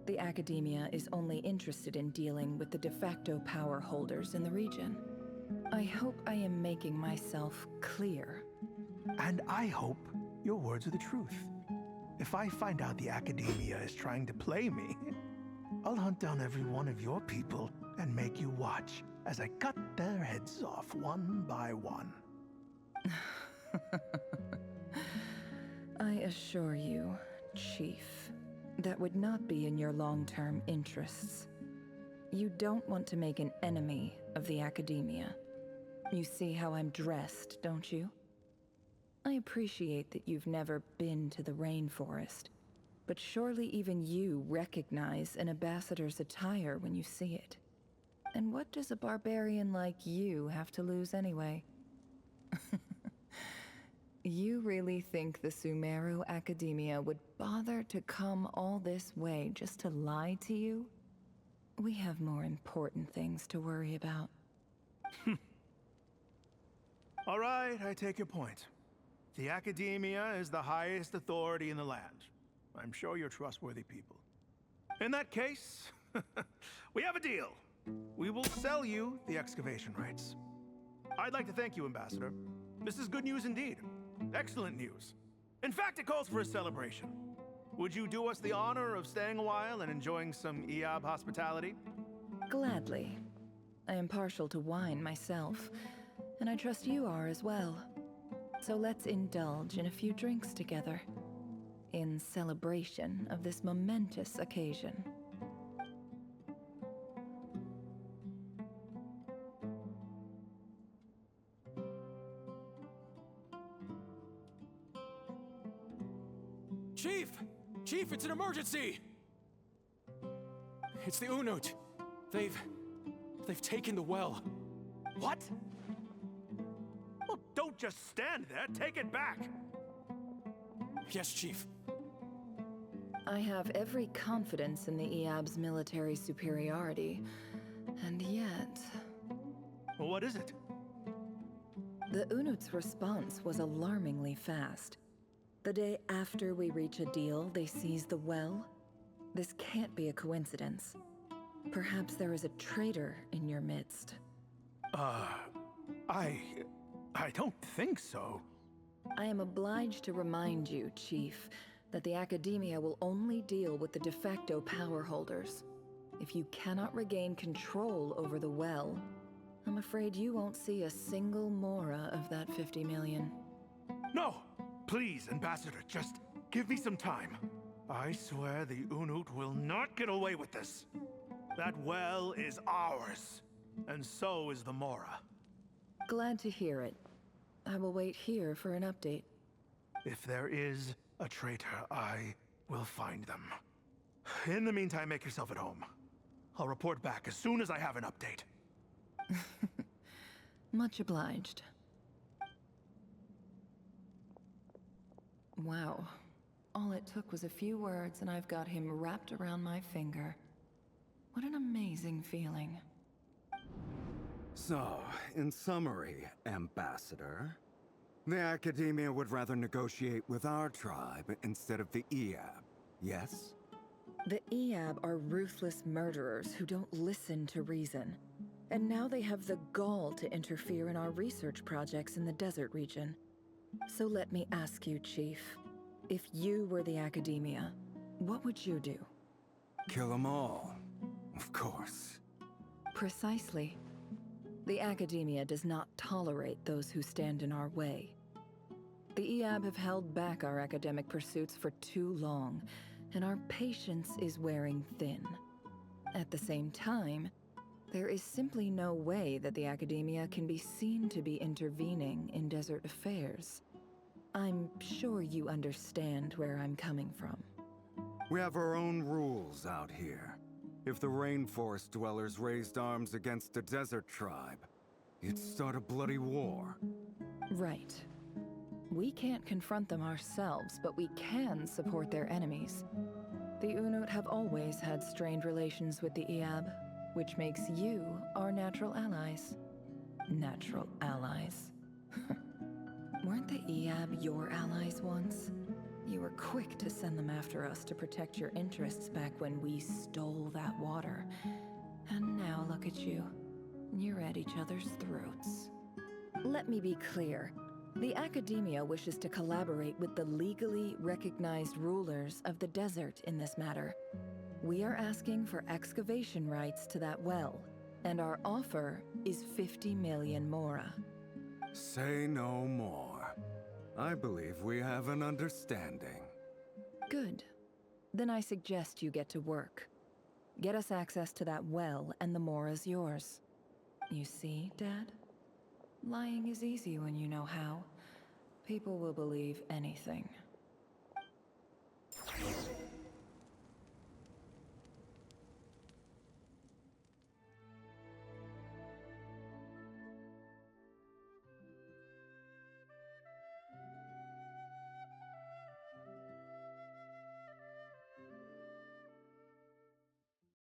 The Academia is only interested in dealing with the de facto power holders in the region. I hope I am making myself clear. And I hope your words are the truth. If I find out the Academia is trying to play me, I'll hunt down every one of your people and make you watch as I cut their heads off one by one. I assure you, Chief, that would not be in your long-term interests. You don't want to make an enemy of the Academia. You see how I'm dressed, don't you? I appreciate that you've never been to the rainforest, but surely even you recognize an ambassador's attire when you see it. And what does a barbarian like you have to lose anyway? You really think the Sumeru Academia would bother to come all this way just to lie to you? We have more important things to worry about. All right, I take your point. The Academia is the highest authority in the land. I'm sure you're trustworthy people. In that case, we have a deal. We will sell you the excavation rights. I'd like to thank you, Ambassador. This is good news indeed. Excellent news. In fact, it calls for a celebration. Would you do us the honor of staying a while and enjoying some Eab hospitality? Gladly. I am partial to wine myself, and I trust you are as well. So let's indulge in a few drinks together, in celebration of this momentous occasion. Chief! Chief, it's an emergency! It's the Unut. They've taken the well. What? Well, don't just stand there. Take it back. Yes, Chief. I have every confidence in the Eab's military superiority, and yet... Well, what is it? The Unut's response was alarmingly fast. The day after we reach a deal, they seize the well. This can't be a coincidence. Perhaps there is a traitor in your midst. I don't think so. I am obliged to remind you, Chief, that the Academia will only deal with the de facto power holders. If you cannot regain control over the well, I'm afraid you won't see a single mora of that 50 million. No! Please, Ambassador, just give me some time. I swear the Unut will not get away with this. That well is ours. And so is the Mora. Glad to hear it. I will wait here for an update. If there is a traitor, I will find them. In the meantime, make yourself at home. I'll report back as soon as I have an update. Much obliged. Wow. All it took was a few words and I've got him wrapped around my finger. What an amazing feeling. So, in summary, Ambassador, the Academia would rather negotiate with our tribe instead of the EAB, yes? The EAB are ruthless murderers who don't listen to reason. And now they have the gall to interfere in our research projects in the desert region. So let me ask you, Chief. If you were the Academia, what would you do? Kill them all, of course. Precisely. The Academia does not tolerate those who stand in our way. The EAB have held back our academic pursuits for too long, and our patience is wearing thin. At the same time, there is simply no way that the Academia can be seen to be intervening in desert affairs. I'm sure you understand where I'm coming from. We have our own rules out here. If the rainforest dwellers raised arms against a desert tribe, you'd start a bloody war. Right. We can't confront them ourselves, but we can support their enemies. The Unut have always had strained relations with the EAB, which makes you our natural allies. Natural allies. Weren't the EAB your allies once? You were quick to send them after us to protect your interests back when we stole that water. And now look at you. You're at each other's throats. Let me be clear. The Academia wishes to collaborate with the legally recognized rulers of the desert in this matter. We are asking for excavation rights to that well, and our offer is 50 million mora. Say no more. I believe we have an understanding. Good. Then I suggest you get to work. Get us access to that well, and the mora's yours. You see, Dad? Lying is easy when you know how. People will believe anything.